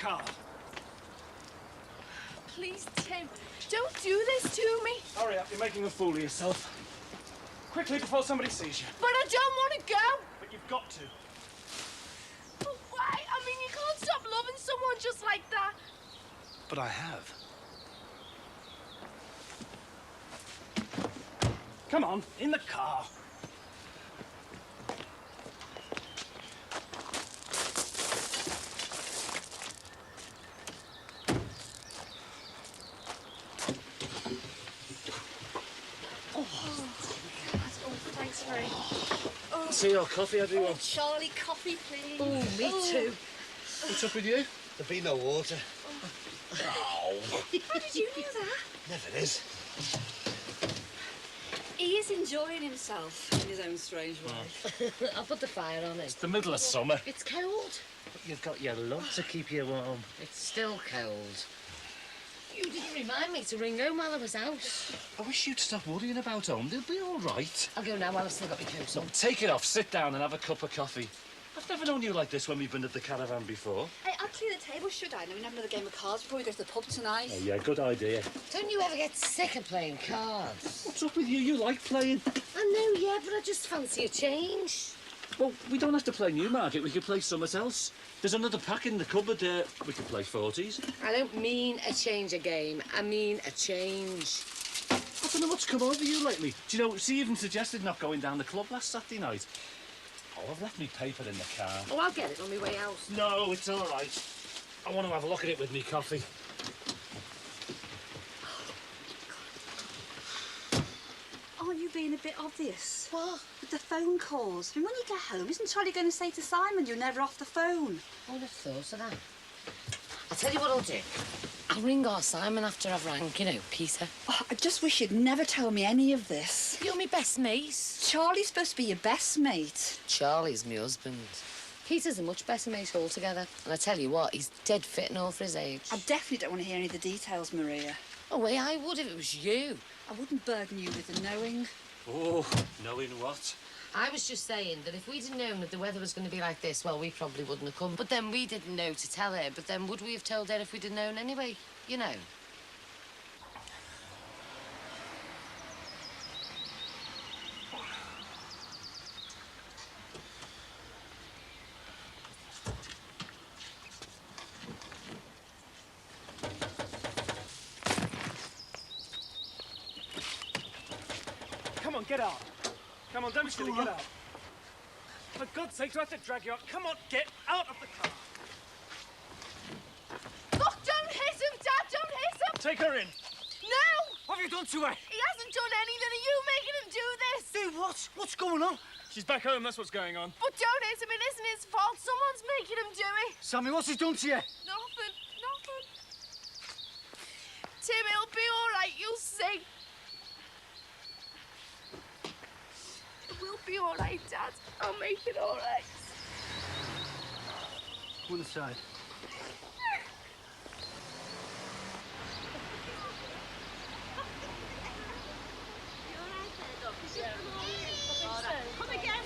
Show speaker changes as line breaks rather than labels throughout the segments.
car.
Please, Tim, don't do this to me.
Hurry up, you're making a fool of yourself. Quickly before somebody sees you.
But I don't want to go.
But you've got to.
But why? I mean, you can't stop loving someone just like that.
But I have. Come on, in the car. See your coffee, everyone.
Oh, Charlie, coffee, please.
Oh, me too.
What's up with you?
There'll be no water.
How did you know that?
Never is.
He is enjoying himself in his own strange way.
I'll put the fire on it.
It's the middle of summer.
It's cold.
But you've got your love to keep you warm.
It's still cold. You didn't remind me to ring home while I was out.
I wish you'd stop worrying about home. They'll be all right.
I'll go now while I've still got my coat on.
Take it off, sit down and have a cup of coffee. I've never known you like this when we've been at the caravan before.
Hey, I'll clear the table, should I? And we can have another game of cards before we go to the pub tonight.
Oh, yeah, good idea.
Don't you ever get sick of playing cards?
What's up with you? You like playing.
I know, yeah, but I just fancy a change.
Well, we don't have to play Newmarket. We could play something else. There's another pack in the cupboard. We could play 40s.
I don't mean a change of game. I mean a change.
I don't know what's come over you lately. Do you know, she even suggested not going down the club last Saturday night. Oh, I've left me paper in the car.
Oh, I'll get it on my way out.
No, it's all right. I want to have a look at it with me coffee.
Aren't you being a bit obvious?
What?
With the phone calls. I mean, when you get home, isn't Charlie going to say to Simon you're never off the phone?
I would have thought of that. I'll tell you what I'll do. I'll ring our Simon after I've rang, you know, Peter.
Oh, I just wish you'd never told me any of this.
You're my best mate.
Charlie's supposed to be your best mate.
Charlie's my husband. Peter's a much better mate altogether. And I tell you what, he's dead fit and all for his age.
I definitely don't want to hear any of the details, Maria.
Oh, wait, I would if it was you.
I wouldn't burden you with the knowing.
Oh, knowing what?
I was just saying that if we'd have known that the weather was going to be like this, well, we probably wouldn't have come. But then we didn't know to tell her. But then would we have told her if we'd have known anyway? You know.
Come on, get out. Come on, don't be silly, get out. For God's sake, do I have to drag you out? Come on, get out of the car.
Look, don't hit him, Dad, don't hit him!
Take her in.
No!
What have you done to her?
He hasn't done anything. Are you making him do this?
Do what? What's going on? She's back home, that's what's going on.
But don't hit him, it isn't his fault. Someone's making him do it.
Sammy, what's he done to you?
Nothing. Tim, it'll be all right, you'll see. We'll be all right, Dad. I'll make it all right.
Go inside.
Come again,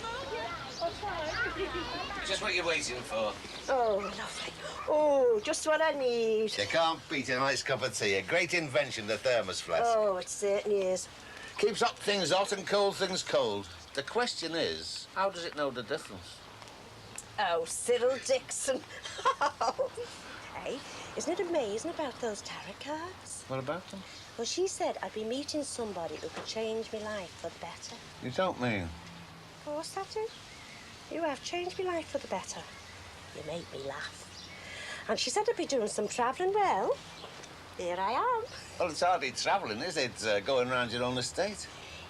Just what you're waiting for.
Oh, lovely. Oh, just what I need.
You can't beat a nice cup of tea. A great invention, the thermos flask.
Oh, it certainly is.
Keeps hot things hot and cold things cold. The question is, how does it know the difference?
Oh, Cyril Dixon. Hey, isn't it amazing about those tarot cards?
What about them?
Well, she said I'd be meeting somebody who could change my life for the better.
You don't mean?
Of course I do. You have changed my life for the better. You make me laugh. And she said I'd be doing some travelling. Well, here I am.
Well, it's hardly travelling, is it? Going round your own estate.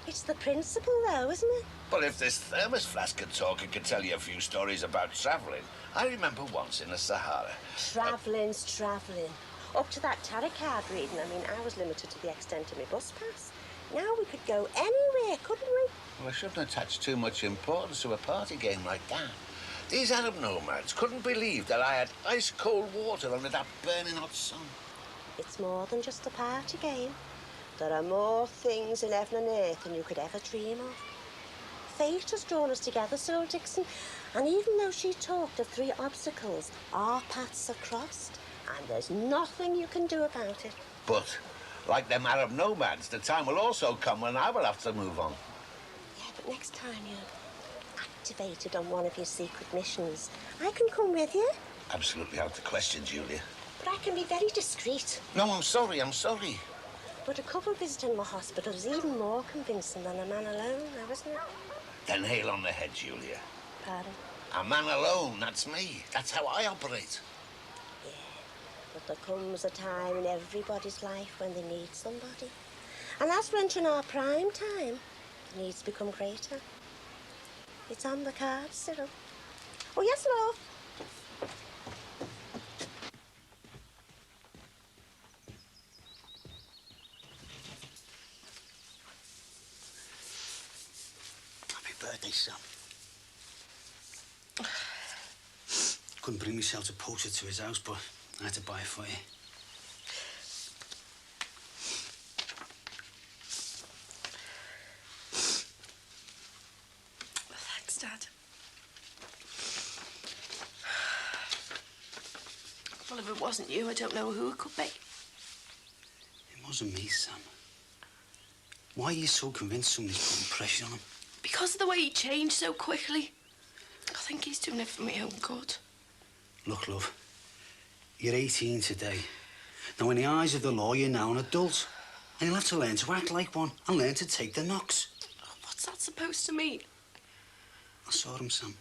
It's the principle, though, isn't it?
Well, if this thermos flask could talk, it could tell you a few stories about travelling. I remember once in the Sahara.
Travelling's travelling. Up to that tarot card reading, I mean, I was limited to the extent of my bus pass. Now we could go anywhere, couldn't we?
Well, I shouldn't attach too much importance to a party game like that. These Arab nomads couldn't believe that I had ice-cold water under that burning hot sun.
It's more than just a party game. There are more things in heaven and earth than you could ever dream of. Fate has drawn us together, Cyril Dixon, and even though she talked of 3 obstacles, our paths are crossed, And there's nothing you can do about it.
But, like them Arab nomads, the time will also come when I will have to move on.
Yeah, but next time you're activated on one of your secret missions, I can come with you.
Absolutely out of the question, Julia.
But I can be very discreet.
No, I'm sorry, I'm sorry.
But a couple visiting my hospital is even more convincing than a man alone, now, isn't it?
Then hail on the head, Julia.
Pardon?
A man alone, that's me. That's how I operate.
Yeah, but there comes a time in everybody's life when they need somebody. And as we're entering our prime time, the needs become greater. It's on the cards, Cyril. Oh, yes, love.
Happy birthday, Sam. Couldn't bring myself to post it to his house, but I had to buy it for you.
Thanks, Dad. Well, if it wasn't you, I don't know who it could be.
It wasn't me, Sam. Why are you so convinced somebody's putting pressure on him?
Because of the way he changed so quickly. I think he's doing it for my own good.
Look, love, you're 18 today. Now, in the eyes of the law, you're now an adult. And you'll have to learn to act like one and learn to take the knocks.
What's that supposed to mean?
I saw him, Sam.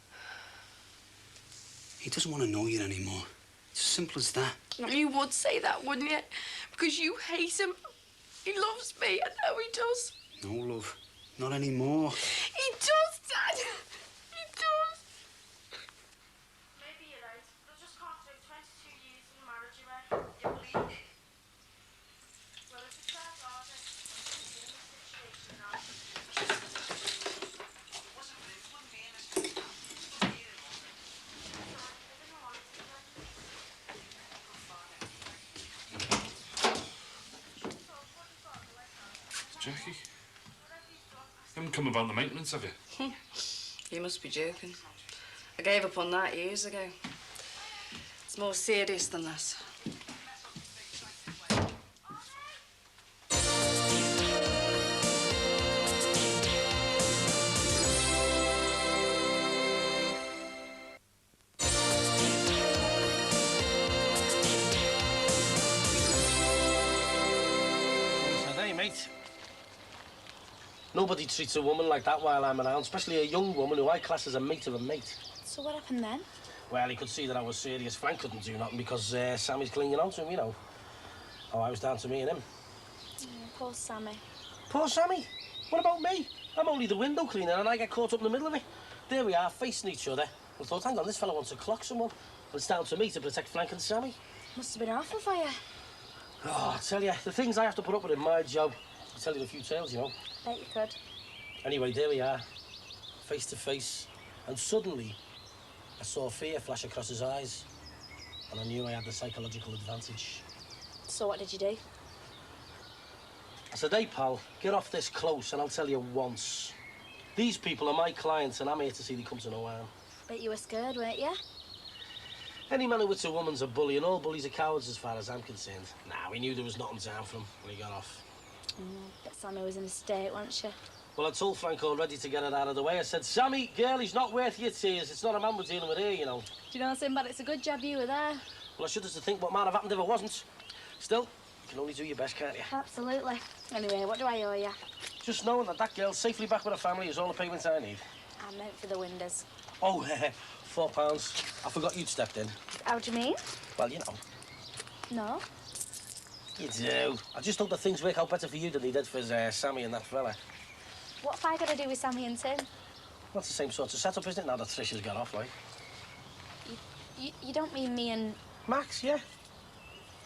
He doesn't want to know you anymore. It's as simple as that.
You would say that, wouldn't you? Because you hate him. He loves me. I know he does.
No, love, not anymore.
He does, Dad. He does.
Maybe you're right. But I just can't take 22 years in marriage away. You believe it? Well, it's a fair garden. In this situation now.
Jackie, you haven't come about the maintenance, have you?
You must be joking. I gave up on that years ago. It's more serious than that.
Hey, mate. Nobody treats a woman like that while I'm around, especially a young woman who I class as a mate of a mate.
So what happened then?
Well, he could see that I was serious. Frank couldn't do nothing because Sammy's clinging on to him, you know. Oh, I was down to me and him.
Poor Sammy.
Poor Sammy? What about me? I'm only the window cleaner and I get caught up in the middle of it. There we are, facing each other. I thought, hang on, this fella wants to clock someone. But it's down to me to protect Frank and Sammy.
Must have been awful for you.
Oh, I tell you, the things I have to put up with in my job. I'll tell you a few tales, you know.
Bet you could.
Anyway, there we are, face to face. And suddenly, I saw fear flash across his eyes. And I knew I had the psychological advantage.
So what did you do?
I said, hey, pal, get off this close and I'll tell you once. These people are my clients and I'm here to see they come to no harm.
Bet you were scared, weren't you?
Any man who hits a woman's a bully, and all bullies are cowards as far as I'm concerned. Nah, we knew there was nothing down for him when he got off.
Bet Sammy was in a state, wasn't she?
Well, I told Frank already to get it out of the way. I said, Sammy, girl, he's not worth your tears. It's not a man we're dealing with here, you know.
Do you know something, but it's a good job you were there.
Well, I shudder to think what might have happened if I wasn't. Still, you can only do your best, can't you?
Absolutely. Anyway, what do I owe you?
Just knowing that that girl's safely back with her family is all the payment I need.
I meant for the windows.
Oh, £4. I forgot you'd stepped in.
How do you mean?
Well, you know.
No.
You do. I just hope that things work out better for you than they did for Sammy and that fella.
What have I got to do with Sammy and Tim?
Well, it's the same sort of setup, isn't it, now that Trisha's got off, like?
You don't mean me and...
Max, yeah.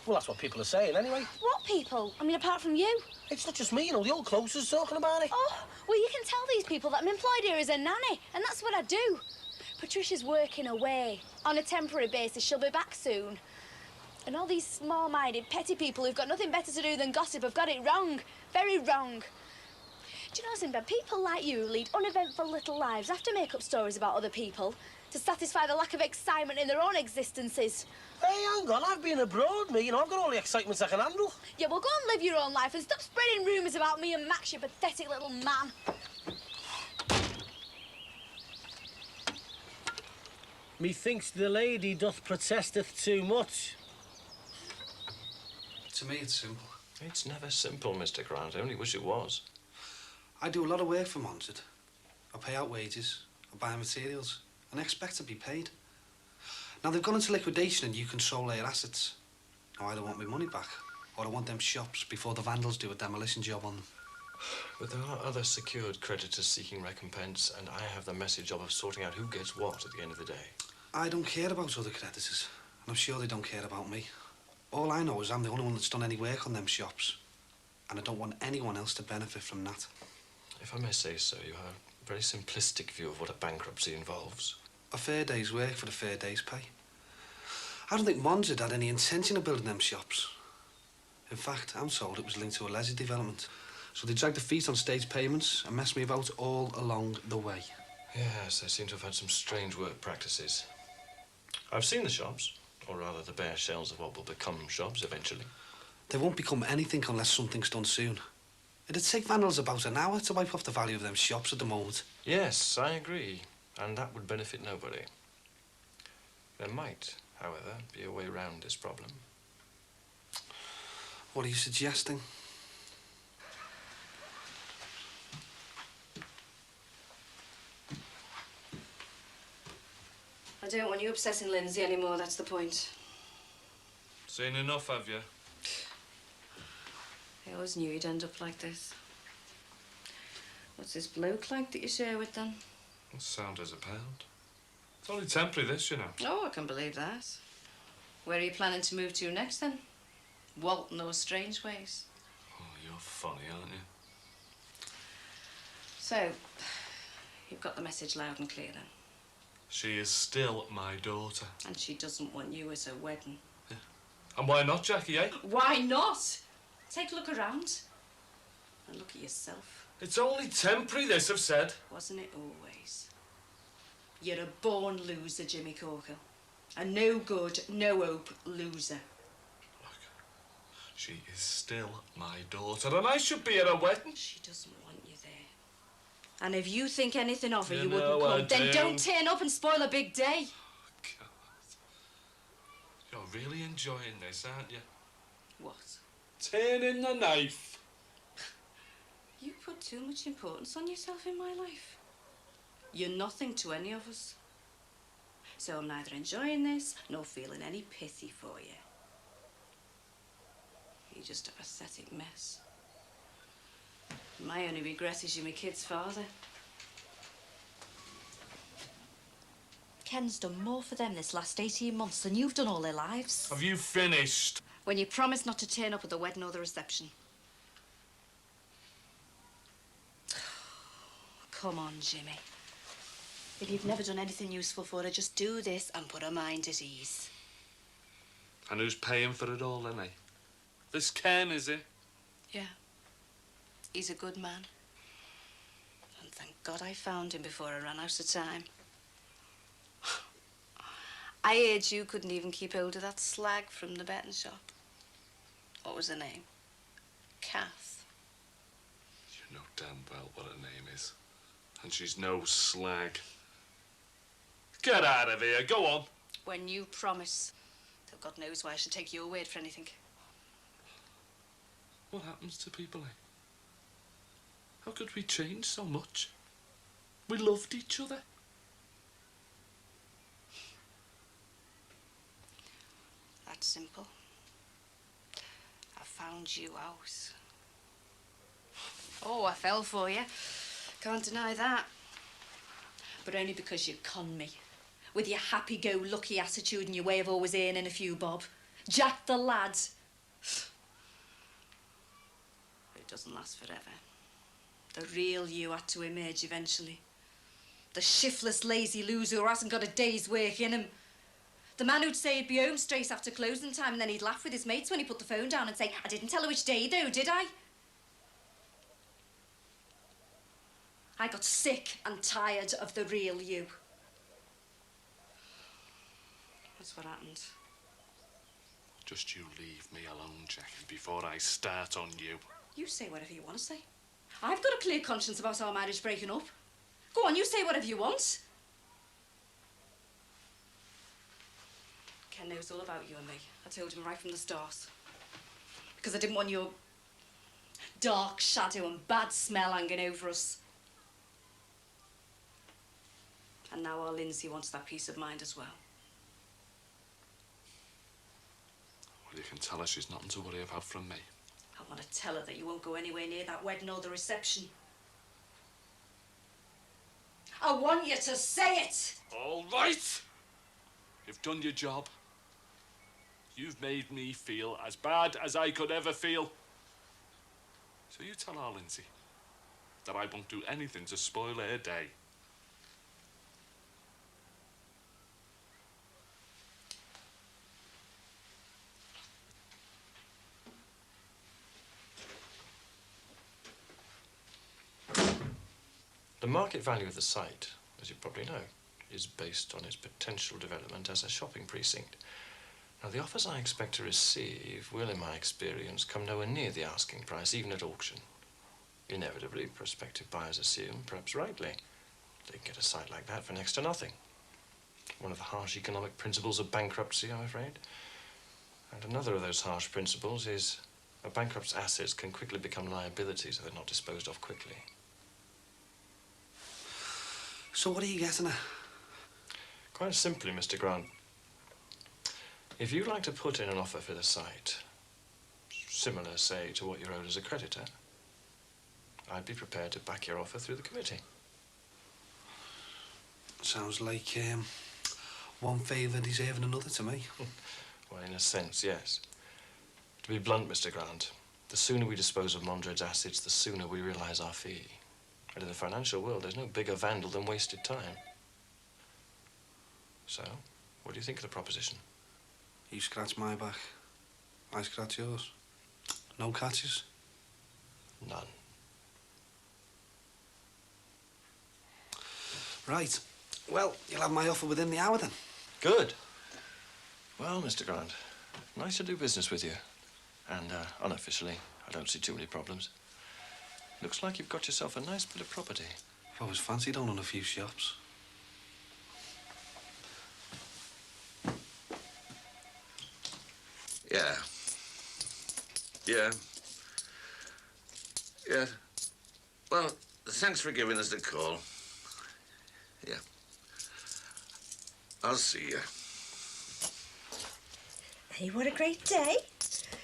Well, that's what people are saying, anyway.
What people? I mean, apart from you.
It's not just me, you know, the old clothes is talking about it.
Oh, well, you can tell these people that I'm employed here as a nanny, and that's what I do. Patricia's working away on a temporary basis. She'll be back soon. And all these small-minded, petty people who've got nothing better to do than gossip have got it wrong. Very wrong. Do you know, Simba, people like you who lead uneventful little lives have to make up stories about other people. to satisfy the lack of excitement in their own existences.
Hey, hang on, I've been abroad, me, you know, I've got all the excitements I can handle.
Yeah, well, go and live your own life and stop spreading rumours about me and Max, you pathetic little man.
Methinks the lady doth protesteth too much.
To me, it's simple.
It's never simple, Mr. Grant. I only wish it was.
I do a lot of work for Monsard. I pay out wages, I buy materials, and I expect to be paid. Now, they've gone into liquidation and you control their assets. Now, I don't want my money back, or I want them shops before the vandals do a demolition job on them.
But there are other secured creditors seeking recompense, and I have the messy job of sorting out who gets what at the end of the day.
I don't care about other creditors, and I'm sure they don't care about me. All I know is I'm the only one that's done any work on them shops, and I don't want anyone else to benefit from that.
If I may say so, you have a very simplistic view of what a bankruptcy involves.
A fair day's work for a fair day's pay. I don't think Monsard had any intention of building them shops. In fact, I'm told it was linked to a leisure development. So they dragged their feet on stage payments and messed me about all along the way.
Yes, they seem to have had some strange work practices. I've seen the shops, or rather the bare shells of what will become shops eventually.
They won't become anything unless something's done soon. It'd take vandals about an hour to wipe off the value of them shops at the moment.
Yes, I agree. And that would benefit nobody. There might, however, be a way round this problem.
What are you suggesting?
I don't want you obsessing Lindsay anymore, that's the point.
Seen enough, have you?
I always knew you'd end up like this. What's this bloke like that you share with then?
Sound as a pound. It's only temporary, this, you know.
Oh, I can believe that. Where are you planning to move to next, then? Walton or Strangeways?
Oh, you're funny, aren't you?
So, you've got the message loud and clear, then?
She is still my daughter.
And she doesn't want you at her wedding.
Yeah. And why not, Jackie, eh?
Why not? Take a look around. And look at yourself.
It's only temporary, this, I've said.
Wasn't it always? You're a born loser, Jimmy Corker. A no good, no hope loser.
Look, she is still my daughter, and I should be at her wedding.
She doesn't want you there. And if you think anything of her,
You
you
know
wouldn't
I
come. Then
do.
don't turn up and spoil a big day.
God. You're really enjoying this, aren't you?
What?
Turning the knife.
You put too much importance on yourself in my life. You're nothing to any of us. So I'm neither enjoying this nor feeling any pity for you. You're just a pathetic mess. My only regret is you're my kid's father. Ken's done more for them this last 18 months than you've done all their lives.
Have you finished?
When you promised not to turn up at the wedding or the reception. Come on, Jimmy. If you've never done anything useful for her, just do this and put her mind at ease.
And who's paying for it all, then, eh? This Ken, is he?
Yeah. He's a good man. And thank God I found him before I ran out of time. I heard you couldn't even keep hold of that slag from the betting shop. What was her name? Kath.
You know damn well what her name is. And she's no slag. Get out of here, go on.
When you promise. Though God knows why I should take your word for anything.
What happens to people, eh? How could we change so much? We loved each other.
That's simple. I found you out. Oh, I fell for you. Can't deny that. But only because you conned me. With your happy-go-lucky attitude and your way of always earning a few bob. Jack the lad. But it doesn't last forever. The real you had to emerge eventually. The shiftless, lazy loser who hasn't got a day's work in him. The man who'd say he'd be home straight after closing time and then he'd laugh with his mates when he put the phone down and say, I didn't tell her which day though, did I? I got sick and tired of the real you. That's what happened.
Just you leave me alone, Jackie, before I start on you.
You say whatever you want to say. I've got a clear conscience about our marriage breaking up. Go on, you say whatever you want. Ken knows all about you and me. I told him right from the start. Because I didn't want your dark shadow and bad smell hanging over us. And now our Lindsay wants that peace of mind as well.
Well, you can tell her she's nothing to worry about from me.
I want to tell her that you won't go anywhere near that wedding or the reception. I want you to say it!
All right! You've done your job. You've made me feel as bad as I could ever feel. So you tell our Lindsay that I won't do anything to spoil her day.
The market value of the site, as you probably know, is based on its potential development as a shopping precinct. Now, the offers I expect to receive will, in my experience, come nowhere near the asking price, even at auction. Inevitably, prospective buyers assume, perhaps rightly, they can get a site like that for next to nothing. One of the harsh economic principles of bankruptcy, I'm afraid. And another of those harsh principles is a bankrupt's assets can quickly become liabilities if they're not disposed of quickly.
So what are you getting at?
Quite simply, Mr. Grant. If you'd like to put in an offer for the site, similar, say, to what you're owed as a creditor, I'd be prepared to back your offer through the committee.
Sounds like one favour deserving another to me.
Well, in a sense, yes. To be blunt, Mr. Grant, the sooner we dispose of Mondred's assets, the sooner we realise our fee. And in the financial world, there's no bigger vandal than wasted time. So, what do you think of the proposition?
You scratch my back, I scratch yours. No catches?
None.
Right. Well, you'll have my offer within the hour then.
Good. Well, Mr. Grant, nice to do business with you. And unofficially, I don't see too many problems. Looks like you've got yourself a nice bit of property.
I've always fancied owning a few shops.
Yeah. Yeah. Yeah. Well, thanks for giving us the call. Yeah. I'll see you.
Hey, what a great day.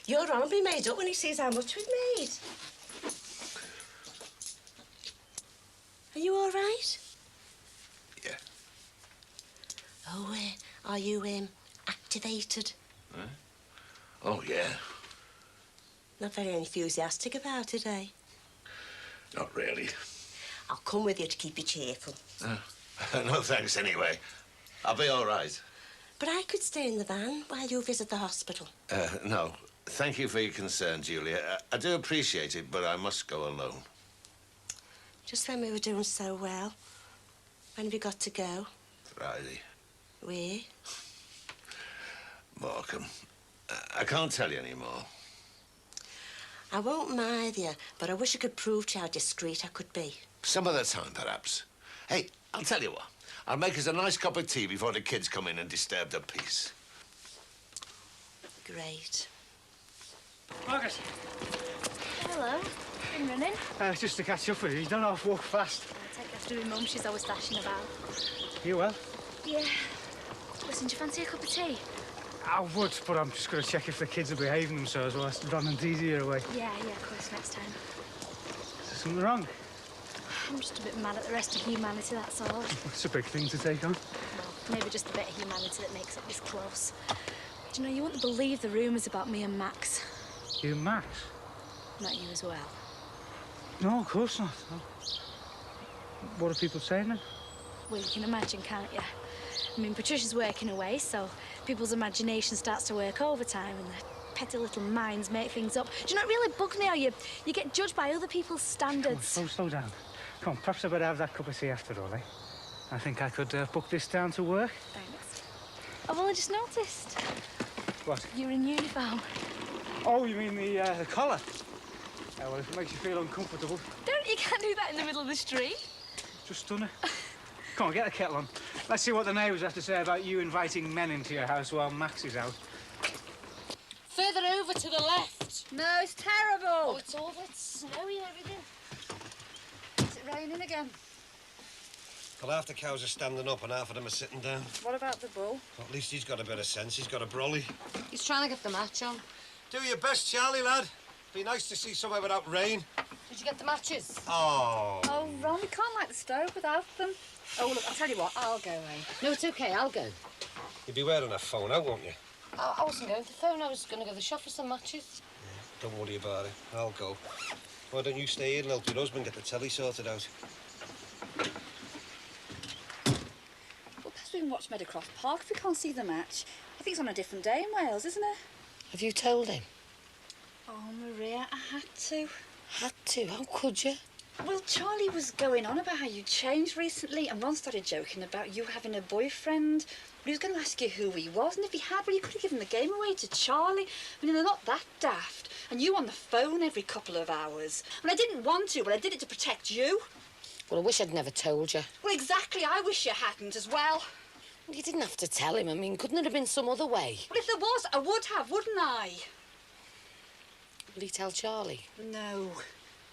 Your arm will be made up when he sees how much we've made. Are you all right?
Yeah.
Oh, are you, activated?
Huh? Oh, yeah.
Not very enthusiastic about it, eh?
Not really.
I'll come with you to keep you cheerful.
No, thanks anyway. I'll be all right.
But I could stay in the van while you visit the hospital.
No. Thank you for your concern, Julia. I do appreciate it, but I must go alone.
Just when we were doing so well. When have you got to go?
Friday.
Where?
Morecambe. I can't tell you anymore.
I won't mind you, but I wish I could prove to you how discreet I could be.
Some other time, perhaps. Hey, I'll tell you what. I'll make us a nice cup of tea before the kids come in and disturb their peace.
Great.
Margaret.
Hello. Been running?
Just to catch up with you. You don't have to walk fast.
I'll take after my mum. She's always dashing about.
You well?
Yeah. Listen, do you fancy a cup of tea?
I would, but I'm just going to check if the kids are behaving themselves whilst Don and Dee are away.
Yeah, of course, next time.
Is there something wrong?
I'm just a bit mad at the rest of humanity, that's all.
It's a big thing to take on.
Well, maybe just the bit of humanity that makes up this close. Do you know, you wouldn't believe the rumours about me and Max.
You and Max?
Not you as well.
No, of course not. No. What are people saying then?
Well, you can imagine, can't you? I mean, Patricia's working away, so people's imagination starts to work overtime and their petty little minds make things up. Do you know, it really bugs me how you get judged by other people's standards.
Come on, slow down. Come on, perhaps I better have that cup of tea after all, eh? I think I could book this down to work.
Thanks. I've only just noticed.
What?
You're in uniform.
Oh, you mean the collar? Well, if it makes you feel uncomfortable.
You can't do that in the middle of the street.
Just done it. Come on, get the kettle on. Let's see what the neighbours have to say about you inviting men into your house while Max is out.
Further over to the left.
No, it's terrible.
Oh, it's awful. It's snowy and everything.
Is it raining again?
Well, half the cows are standing up and half of them are sitting down.
What about the bull?
Well, at least he's got a bit of sense. He's got a brolly.
He's trying to get the match on.
Do your best, Charlie, lad. Be nice to see somewhere without rain.
Did you get the matches?
Oh.
Oh, Ron, we can't light the stove without them. Oh, look, I'll tell you what, I'll go,
No, it's okay, I'll go.
You'll be wearing a phone out, won't you?
I wasn't going to the phone, I was going to go to the shop for some matches.
Yeah, don't worry about it. I'll go. Why don't you stay here and help your husband get the telly sorted out?
Well, perhaps we can watch Meadowcroft Park if we can't see the match. I think it's on a different day in Wales, isn't it?
Have you told him?
Oh, Maria, I had to.
Had to? How could you?
Well, Charlie was going on about how you changed recently, and Ron started joking about you having a boyfriend. But he was going to ask you who he was, and if he had, well, you could have given the game away to Charlie. I mean, they're not that daft. And you on the phone every couple of hours. And I didn't want to, but I did it to protect you.
Well, I wish I'd never told you.
Well, exactly. I wish you hadn't as well.
You didn't have to tell him. I mean, couldn't it have been some other way?
Well, if there was, I would have, wouldn't I?
Will he tell Charlie?
No.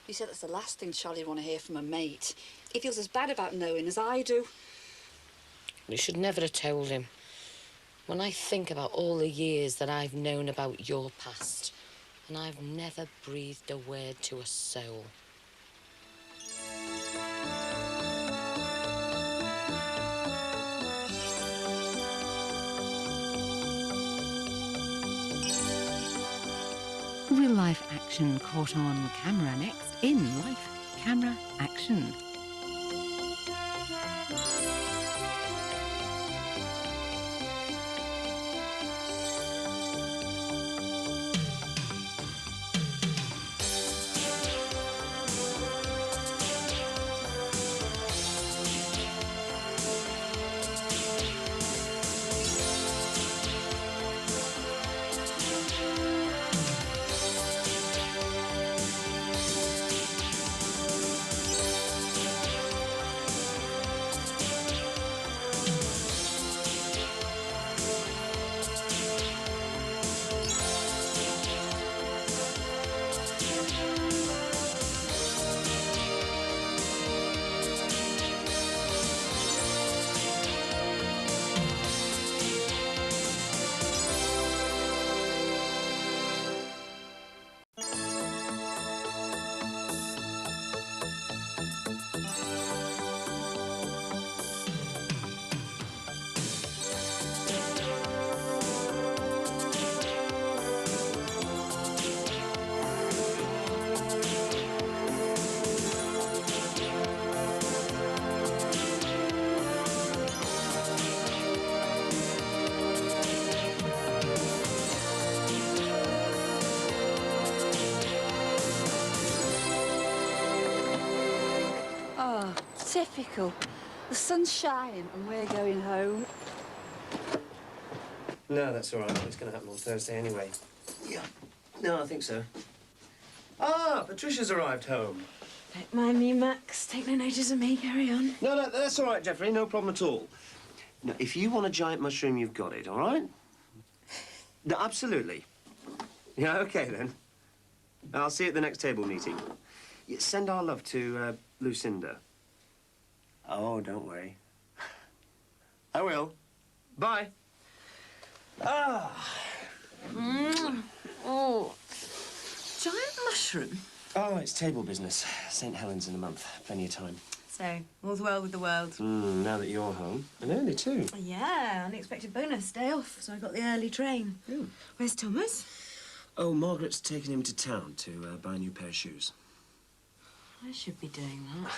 He said that's the last thing Charlie would want to hear from a mate. He feels as bad about knowing as I do.
You should never have told him. When I think about all the years that I've known about your past, and I've never breathed a word to a soul.
Real-life action caught on camera next in Life Camera Action.
Typical. The sun's shining and we're going home.
No, that's all right. It's going to happen on Thursday anyway. Yeah. No, I think so. Ah, Patricia's arrived home.
Don't mind me, Max. Take no notice of me. Carry on.
No, that's all right, Jeffrey. No problem at all. No, if you want a giant mushroom, you've got it, all right? No, absolutely. Yeah, OK, then. I'll see you at the next table meeting. Yeah, send our love to Lucinda. Oh, don't worry. I will. Bye. Ah.
Oh. Giant mushroom?
Oh, it's table business. St. Helens in a month. Plenty of time.
So, all's well with the world.
Now that you're home. And early, too.
Yeah, unexpected bonus. Day off, so I got the early train. Where's Thomas?
Oh, Margaret's taken him to town to buy a new pair of shoes.
I should be doing that.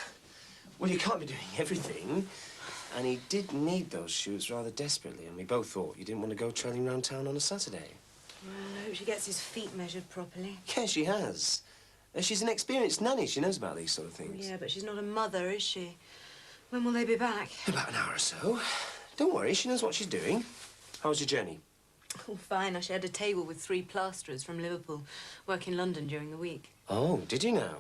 Well, you can't be doing everything. And he did need those shoes rather desperately, and we both thought you didn't want to go trailing round town on a Saturday.
I hope she gets his feet measured properly.
Yeah, she has. She's an experienced nanny. She knows about these sort of things.
Yeah, but she's not a mother, is she? When will they be back?
About an hour or so. Don't worry, she knows what she's doing. How was your journey?
Oh, fine. I shared a table with 3 plasterers from Liverpool, work in London during the week.
Oh, did you now?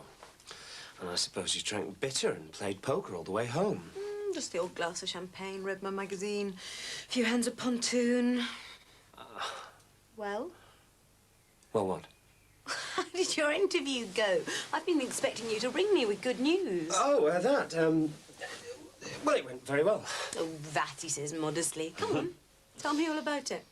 And I suppose you drank bitter and played poker all the way home.
Just the old glass of champagne, read my magazine, a few hands of pontoon. Well?
Well, what?
How did your interview go? I've been expecting you to ring me with good news.
Oh, that, well, it went very well.
Oh, that, he says modestly. Come on, tell me all about it.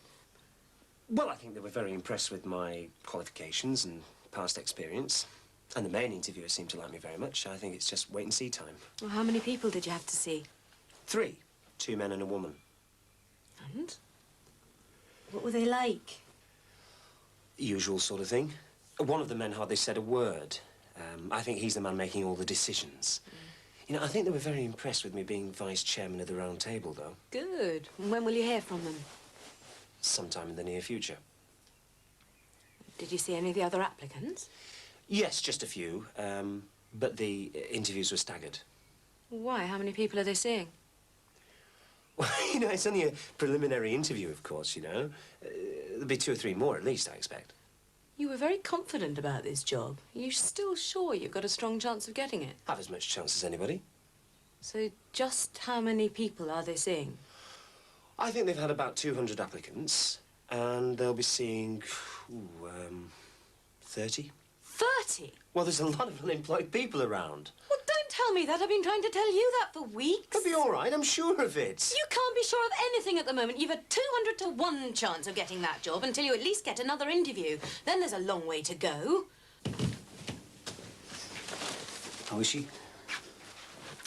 Well, I think they were very impressed with my qualifications and past experience. And the main interviewer seemed to like me very much. I think it's just wait and see time.
Well, how many people did you have to see?
3. 2 men and a woman.
And? What were they like?
Usual sort of thing. One of the men hardly said a word. I think he's the man making all the decisions. You know, I think they were very impressed with me being vice chairman of the round table, though.
Good. And when will you hear from them?
Sometime in the near future.
Did you see any of the other applicants?
Yes, just a few. But the interviews were staggered.
Why? How many people are they seeing?
Well, you know, it's only a preliminary interview, of course, you know. There'll be 2 or 3 more, at least, I expect.
You were very confident about this job. Are you still sure you've got a strong chance of getting it?
Have as much chance as anybody.
So just how many people are they seeing?
I think they've had about 200 applicants, and they'll be seeing, 30.
30?
Well, there's a lot of unemployed people around.
Well, don't tell me that. I've been trying to tell you that for weeks.
It'll be all right, I'm sure of it.
You can't be sure of anything at the moment. You've a 200 to 1 chance of getting that job until you at least get another interview. Then there's a long way to go.
How is she?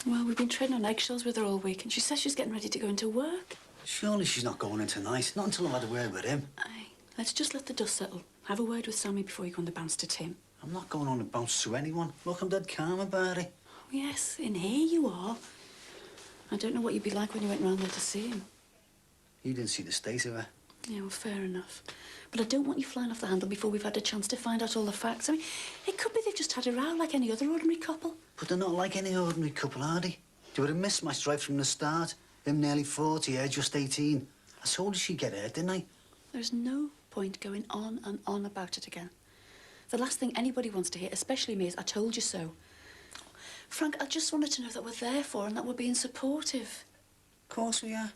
Well, we've been treading on eggshells with her all week, and she says she's getting ready to go into work.
Surely she's not going in tonight. Not until I've had a word with him.
Aye. Let's just let the dust settle. Have a word with Sammy before you go on the bounce to Tim.
I'm not going on a bounce to anyone. Look, I'm dead calm about it.
Oh, yes, in here you are. I don't know what you'd be like when you went round there to see him.
You didn't see the state of her.
Yeah, well, fair enough. But I don't want you flying off the handle before we've had a chance to find out all the facts. I mean, it could be they've just had a row like any other ordinary couple.
But they're not like any ordinary couple, are they? They were a mismatch right from the start. Him nearly 40, her just 18. I told her she'd get hurt, didn't I?
There's no point going on and on about it again. The last thing anybody wants to hear, especially me, is I told you so. Frank, I just wanted to know that we're there for her and that we're being supportive.
Of course we are.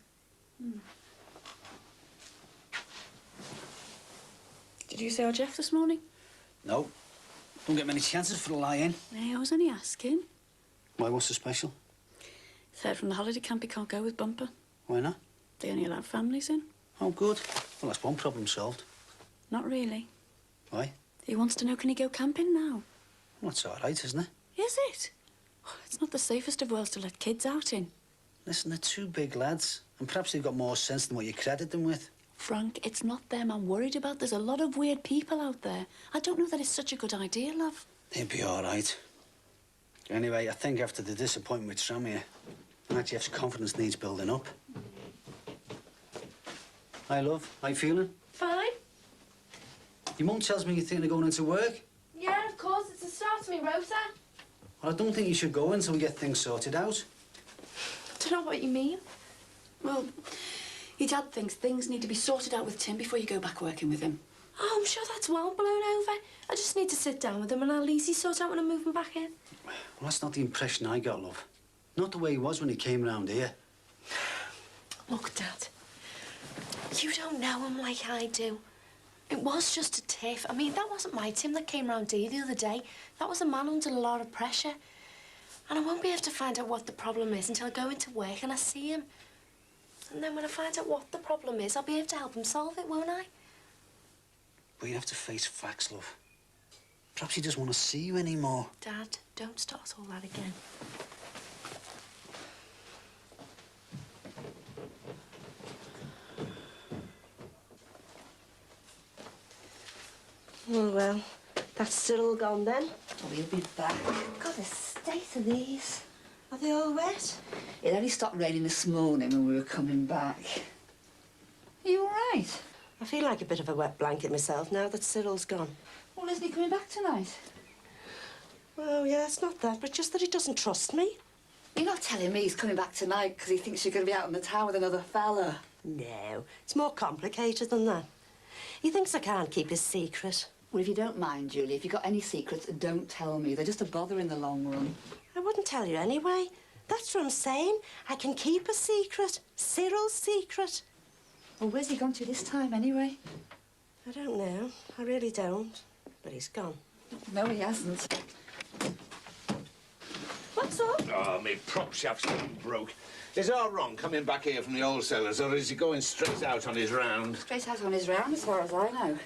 Did you see our Jeff this morning?
No. Don't get many chances for a lie-in.
Hey, I was only asking.
Why, what's so special?
Said from the holiday camp he can't go with Bumper.
Why not?
They only allow families in.
Oh, good. Well, that's one problem solved.
Not really.
Why?
He wants to know, can he go camping now?
Well, it's all right, isn't it?
Is it? It's not the safest of worlds to let kids out in.
Listen, they're 2 big lads, and perhaps they've got more sense than what you credit them with.
Frank, it's not them I'm worried about. There's a lot of weird people out there. I don't know that it's such a good idea, love.
They'll be all right. Anyway, I think after the disappointment with Sam here, that Jeff's confidence needs building up. Hi, love. How you feeling?
Fine.
Your mum tells me you're thinking of going into work.
Yeah, of course. It's the start of me rota.
Well, I don't think you should go until we get things sorted out.
Don't know what you mean.
Well, your dad thinks things need to be sorted out with Tim before you go back working with him.
Oh, I'm sure that's well blown over. I just need to sit down with him and I'll easy sort out when I'm moving back in.
Well, that's not the impression I got, love. Not the way he was when he came round here.
Look, Dad, you don't know him like I do. It was just a tiff. I mean, that wasn't my Tim that came round here the other day. That was a man under a lot of pressure. And I won't be able to find out what the problem is until I go into work and I see him. And then when I find out what the problem is, I'll be able to help him solve it, won't I?
But you have to face facts, love. Perhaps he doesn't want to see you anymore.
Dad, don't start all that again.
Oh, well, that's still all gone then.
Oh, he'll be back. God, the state of these.
Are they all wet?
It only stopped raining this morning when we were coming back. Are you all right?
I feel like a bit of a wet blanket myself now that Cyril's gone.
Well, isn't he coming back tonight?
Well, yeah, it's not that, but just that he doesn't trust me.
You're not telling me he's coming back tonight because he thinks you're going to be out on the town with another fella?
No, it's more complicated than that. He thinks I can't keep his secret.
Well, if you don't mind, Julie, if you've got any secrets, don't tell me. They're just a bother in the long run.
I wouldn't tell you anyway. That's what I'm saying. I can keep a secret. Cyril's secret.
Well, where's he gone to this time, anyway?
I don't know. I really don't. But he's gone.
No, he hasn't.
What's up?
Oh, me prop shaft's getting broke. Is all wrong coming back here from the wholesalers, or is he going straight out on his round?
Straight out on his round, as far as I know.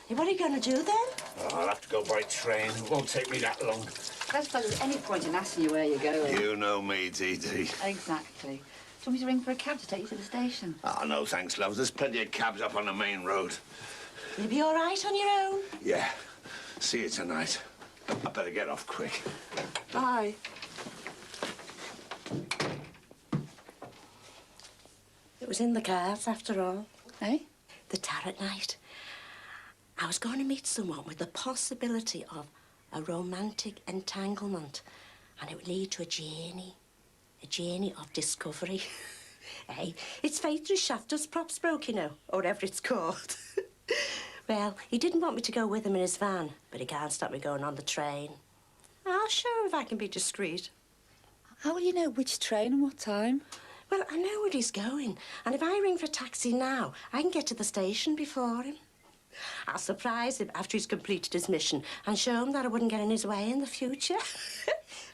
Hey, what are you going to do then?
Oh, I'll have to go by train. It won't take me that long.
I don't suppose there's any point in asking you where you're going.
You know me, Dee.
Exactly. Do you want me to ring for a cab to take you to the station?
Oh, no, thanks, love. There's plenty of cabs up on the main road.
You'll be all right on your own?
Yeah. See you tonight. I better get off quick.
Bye. It was in the cards, after all.
Eh?
The tarot night. I was going to meet someone with the possibility of a romantic entanglement, and it would lead to a journey of discovery. Hey, it's fate through Shafter's props broke, you know, or whatever it's called. Well, he didn't want me to go with him in his van, but he can't stop me going on the train. I'll show him if I can be discreet.
How will you know which train and what time?
Well, I know where he's going, and if I ring for a taxi now, I can get to the station before him. I'll surprise him after he's completed his mission and show him that I wouldn't get in his way in the future.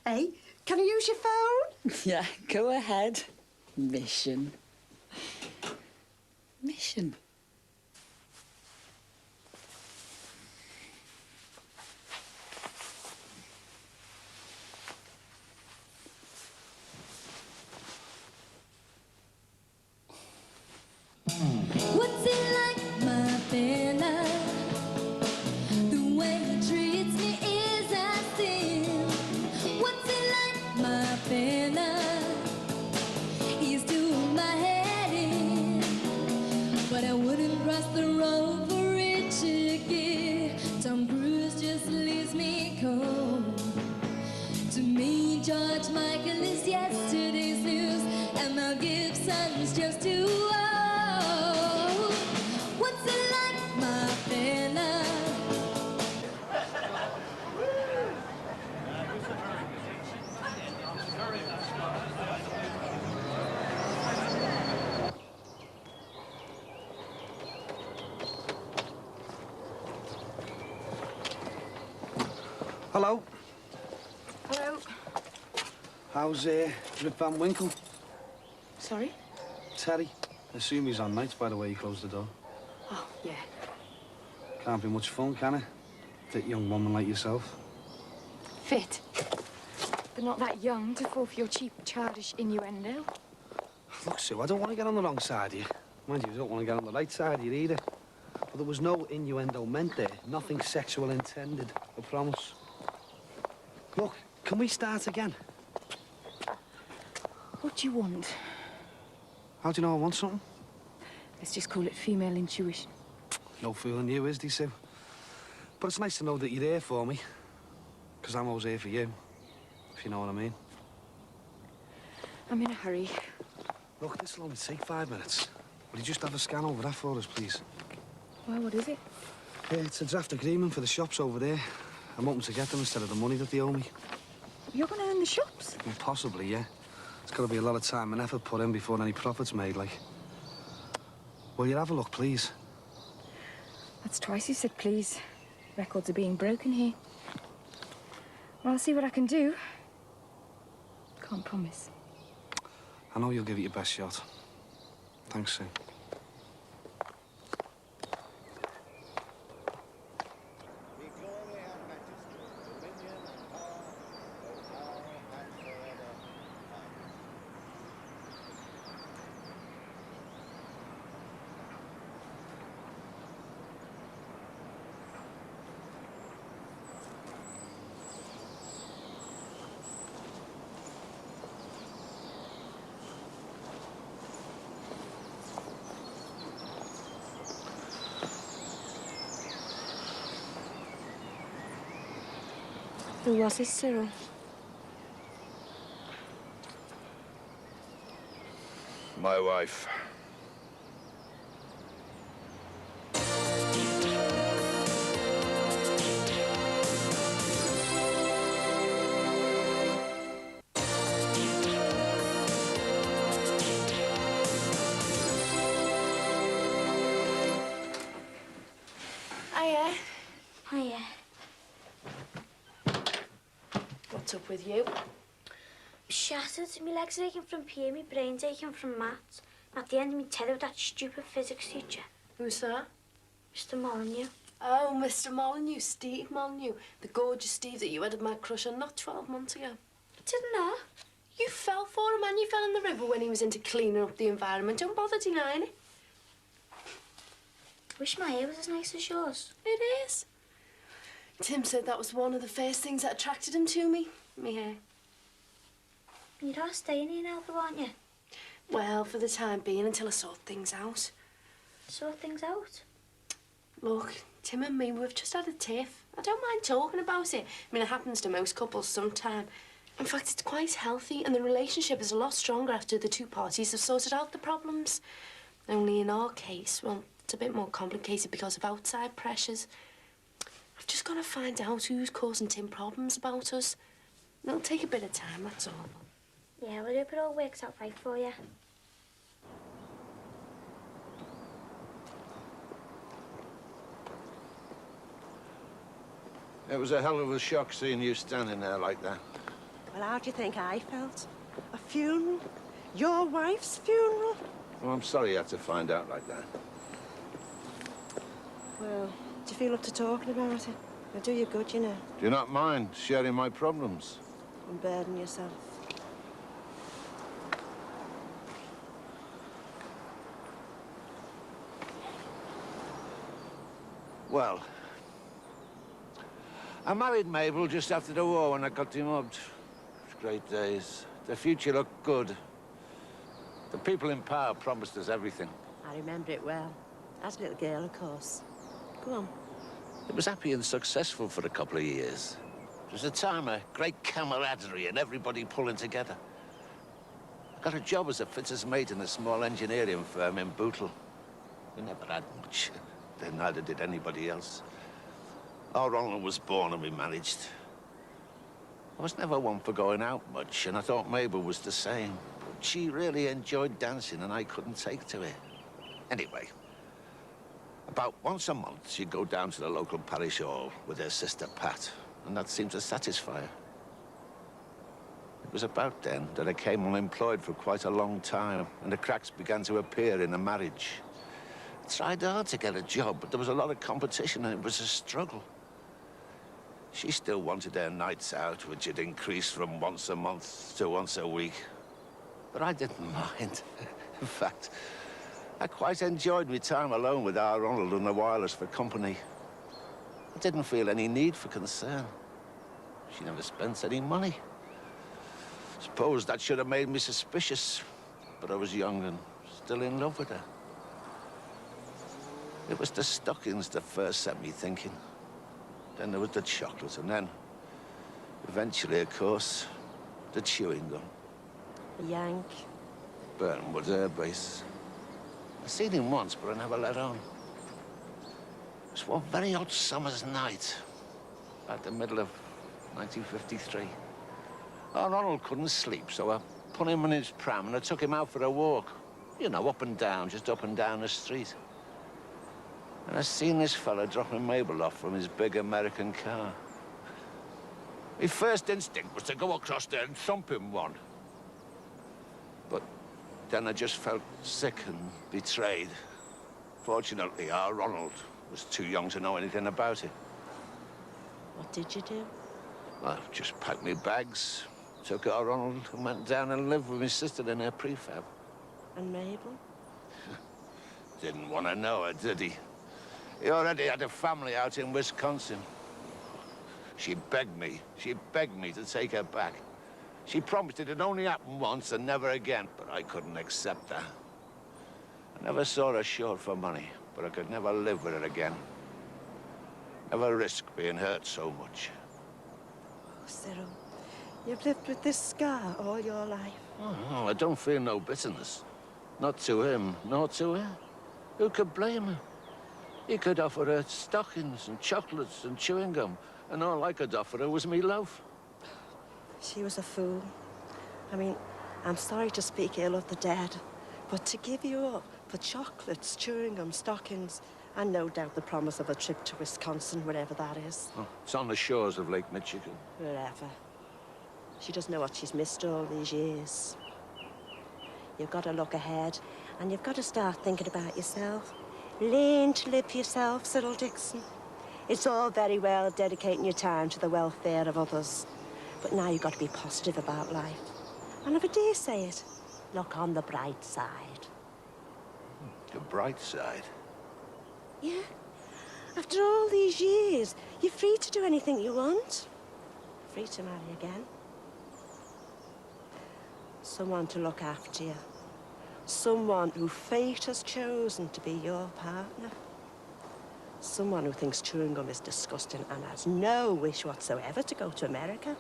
Hey, can I use your phone?
Yeah, go ahead. Mission. Mission.
What's it like, my fella? The way he treats me is a sin. What's it like, my fella? He's doing my head in, but I wouldn't cross the road for Richard Gere. Tom Cruise just leaves me cold. To me, George Michael is yesterday's news, and Mel Gibson's just too old. What's it like, my fella?
Hello.
Hello.
How's Rip Van Winkle?
Sorry?
Terry. I assume he's on nights by the way he closed the door.
Oh, yeah.
Can't be much fun, can it? Fit young woman like yourself.
Fit, but not that young to fall for your cheap, childish innuendo.
Look, Sue, I don't want to get on the wrong side of you. Mind you, I don't want to get on the right side of you either. But there was no innuendo meant there. Nothing sexual intended, I promise. Look, can we start again?
What do you want?
How do you know I want something?
Let's just call it female intuition.
No fooling you, is there, Sue? But it's nice to know that you're there for me. Because I'm always here for you, if you know what I mean.
I'm in a hurry.
Look, this will only take 5 minutes. Will you just have a scan over that for us, please?
Well, what is it?
Yeah, it's a draft agreement for the shops over there. I'm hoping to get them instead of the money that they owe me.
You're going to own the shops?
Well, possibly, yeah. It's got to be a lot of time and effort put in before any profit's made, like. Will you have a look, please?
That's twice you said please. Records are being broken here. Well, I'll see what I can do. Can't promise.
I know you'll give it your best shot. Thanks, Sue.
Who was it, Cyril?
My wife.
caught up with you.
I'm shattered. My legs are aching from PE, my brain's aching from maths. At the end of my tether with that stupid physics teacher.
Who's that?
Mr. Molyneux.
Oh, Mr. Molyneux, Steve Molyneux. The gorgeous Steve that you had a mad crush on not 12 months ago.
I didn't know.
You fell for him and you fell in the river when he was into cleaning up the environment. Don't bother denying it.
Wish my hair was as nice as yours.
It is. Tim said that was one of the first things that attracted him to me. Me hair.
You're not staying here now, though, aren't you?
Well, for the time being, until I sort things out.
Sort things out?
Look, Tim and me, we've just had a tiff. I don't mind talking about it. I mean, it happens to most couples sometime. In fact, it's quite healthy, and the relationship is a lot stronger after the two parties have sorted out the problems. Only in our case, well, it's a bit more complicated because of outside pressures. I've just got to find out who's causing Tim problems about us. It'll take a bit of time, that's all.
Yeah, well, I hope it all works out right for you.
It was a hell of a shock seeing you standing there like that.
Well, how do you think I felt? A funeral? Your wife's funeral?
Well, I'm sorry you had to find out like that.
Well, do you feel up to talking about it? It'll do you good, you know.
Do you not mind sharing my problems?
And burden yourself.
Well, I married Mabel just after the war when I got demobbed. It was great days. The future looked good. The people in power promised us everything.
I remember it well. As a little girl, of course. Go on.
It was happy and successful for a couple of years. It was a time of great camaraderie and everybody pulling together. I got a job as a fitter's mate in a small engineering firm in Bootle. We never had much. Then neither did anybody else. Our Ronald was born and we managed. I was never one for going out much, and I thought Mabel was the same. But she really enjoyed dancing, and I couldn't take to it. Anyway, about once a month, she'd go down to the local parish hall with her sister Pat, and that seemed to satisfy her. It was about then that I came unemployed for quite a long time, and the cracks began to appear in the marriage. I tried hard to get a job, but there was a lot of competition, and it was a struggle. She still wanted her nights out, which had increased from once a month to once a week. But I didn't mind. In fact, I quite enjoyed my time alone with our Ronald and the wireless for company. I didn't feel any need for concern. She never spent any money. Suppose that should have made me suspicious, but I was young and still in love with her. It was the stockings that first set me thinking. Then there was the chocolate, and then, eventually, of course, the chewing gum.
A Yank.
Burnwood Air Base. I seen him once, but I never let on. It was one very hot summer's night, about the middle of 1953. Our Ronald couldn't sleep, so I put him in his pram and I took him out for a walk. You know, up and down, just up and down the street. And I seen this fella dropping Mabel off from his big American car. My first instinct was to go across there and thump him one. But then I just felt sick and betrayed. Fortunately, our Ronald was too young to know anything about it.
What did you do?
I just packed my bags, took our Ronald and went down and lived with my sister in her prefab.
And Mabel?
Didn't want to know her, did he? He already had a family out in Wisconsin. She begged me to take her back. She promised it'd only happen once and never again, but I couldn't accept that. I never saw her short for money, but I could never live with her again. Never risk being hurt so much.
Oh, Cyril, you've lived with this scar all your life.
Oh, I don't feel no bitterness. Not to him, nor to her. Who could blame her? He could offer her stockings and chocolates and chewing gum, and all I could offer her was me love.
She was a fool. I mean, I'm sorry to speak ill of the dead, but to give you up for chocolates, chewing gum, stockings, and no doubt the promise of a trip to Wisconsin, wherever that is.
Oh, it's on the shores of Lake Michigan.
Wherever. She doesn't know what she's missed all these years. You've got to look ahead, and you've got to start thinking about yourself. Learn to live for yourself, Cyril Dixon. It's all very well dedicating your time to the welfare of others, but now you've got to be positive about life. And if I dare say it, look on the bright side.
The bright side?
Yeah. After all these years, you're free to do anything you want. Free to marry again. Someone to look after you. Someone who fate has chosen to be your partner. Someone who thinks chewing gum is disgusting and has no wish whatsoever to go to America.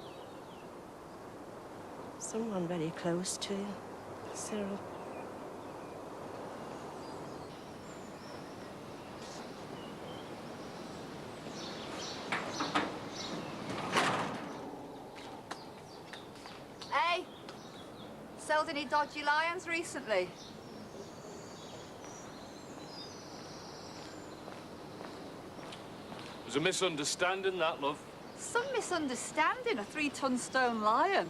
Someone very close to you, Cyril.
Hey, sold any dodgy lions recently?
It was a misunderstanding, that, love.
Some misunderstanding, a 3-ton stone lion.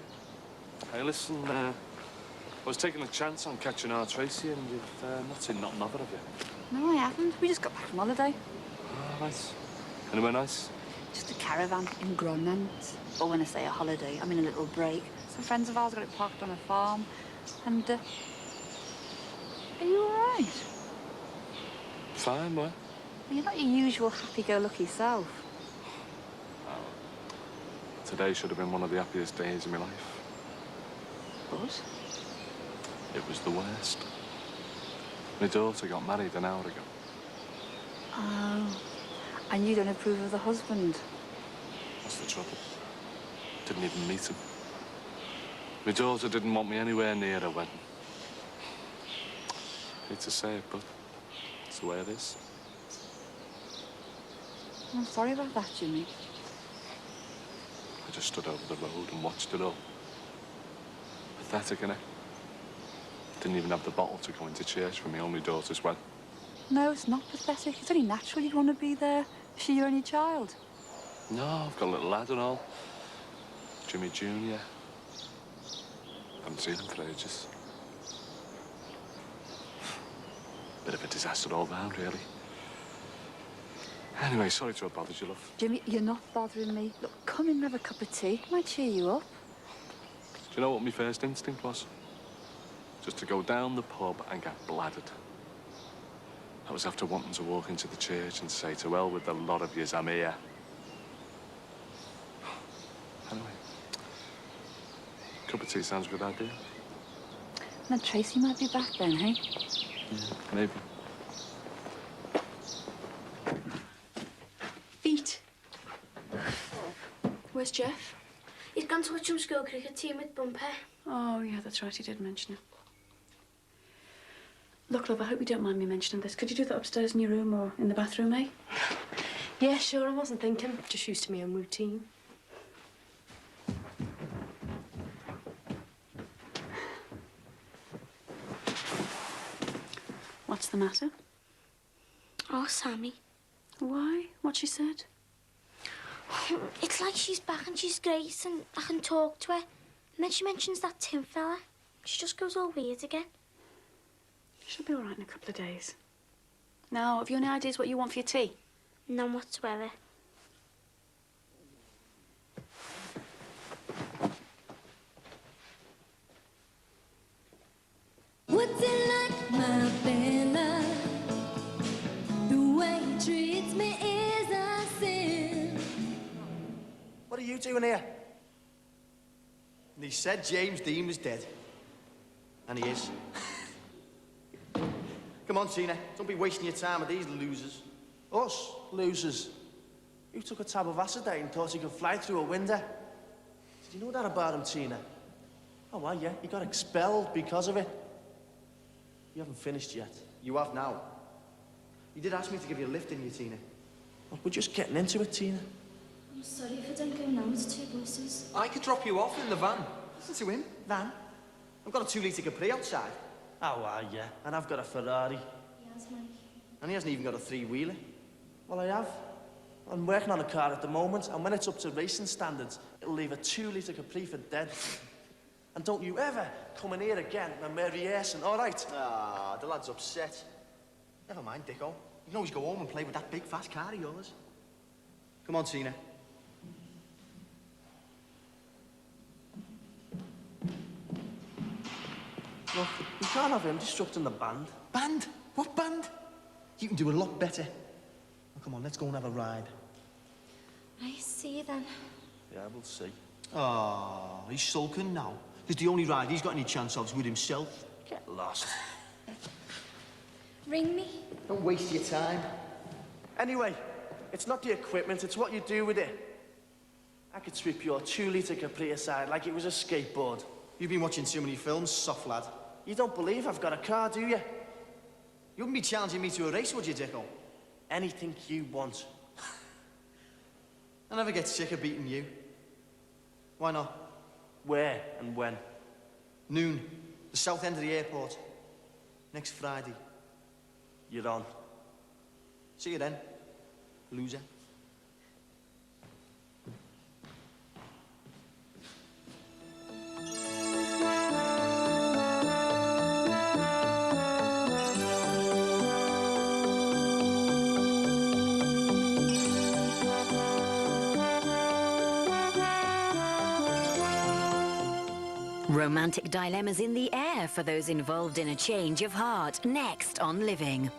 Hey, listen, I was taking a chance on catching our Tracy, and you've not seen nothing of her, have you?
No, I haven't. We just got back from holiday.
Oh, nice. Anywhere nice?
Just a caravan in Grönland. Or when I say a holiday, I mean a little break. Some friends of ours got it parked on a farm. And, are you all right?
Fine, what?
You're not your usual happy-go-lucky self.
Today should have been one of the happiest days of my life.
But?
It was the worst. My daughter got married an hour ago.
Oh. And you don't approve of the husband?
That's the trouble. Didn't even meet him. My daughter didn't want me anywhere near her wedding. Hate to say it, but it's the way it is.
I'm sorry about that, Jimmy.
I just stood over the road and watched it all. Pathetic, innit? Didn't even have the bottle to go into church for my only daughter's wedding.
No, it's not pathetic. It's only natural you'd want to be there. Is she your only child?
No, I've got a little lad and all. Jimmy Jr. Haven't seen him for ages. Bit of a disaster all round, really. Anyway, sorry to have bothered you, love.
Jimmy, you're not bothering me. Look, come in and have a cup of tea. Might cheer you up.
Do you know what my first instinct was? Just to go down the pub and get bladdered. That was after wanting to walk into the church and say, to hell with the lot of yous, I'm here. Anyway, cup of tea sounds a good idea.
Now, Tracy might be back then, hey?
Yeah, maybe.
Feet. Where's Jeff?
He's gone to watch some school cricket team with Bumper.
Oh, yeah, that's right. He did mention it. Look, love, I hope you don't mind me mentioning this. Could you do that upstairs in your room or in the bathroom, eh?
Yeah, sure, I wasn't thinking. Just used to my own routine.
What's the matter?
Oh, Sammy.
Why? What she said?
It's like she's back and she's great and I can talk to her. And then she mentions that Tim fella. She just goes all weird again.
She'll be all right in a couple of days. Now, have you any ideas what you want for your tea?
None whatsoever.
What's it like, my Bella? The way he treats me is a sin.
What are you doing here? And he said James Dean was dead. And he is. Come on, Tina. Don't be wasting your time with these losers.
Us? Losers? You took a tab of acid and thought you could fly through a window. Did you know that about him, Tina? Oh, well, yeah. He got expelled because of it. You haven't finished yet.
You have now. You did ask me to give you a lift, didn't you, Tina?
Look, we're just getting into it, Tina.
I'm sorry if I don't go now. It's 2 buses.
I could drop you off in the van. Listen to him. Van? I've got a 2-litre Capri outside.
Oh, yeah. And I've got a Ferrari.
Yes, Mike.
And he hasn't even got a 3-wheeler.
Well, I have. I'm working on a car at the moment, and when it's up to racing standards, it'll leave a 2-litre Capri for dead. And don't you ever come in here again when we're rehearsing, all right?
Ah, the lad's upset. Never mind, Dicko. You can always go home and play with that big, fast car of yours. Come on, Tina.
Look, we can't have him disrupting the band.
Band? What band? You can do a lot better. Well, come on, let's go and have a ride.
I see you then.
Yeah, we'll see.
Oh, he's sulking now. Because the only ride he's got any chance of is with himself.
Get lost.
Ring me.
Don't waste your time.
Anyway, it's not the equipment, it's what you do with it. I could sweep your 2-litre Capri aside like it was a skateboard.
You've been watching too many films, soft lad.
You don't believe I've got a car, do you?
You wouldn't be challenging me to a race, would you, Dicko?
Anything you want.
I never get sick of beating you. Why not?
Where and when?
Noon. The south end of the airport. Next Friday.
You're on.
See you then, loser.
Romantic dilemmas in the air for those involved in a change of heart. Next on Living.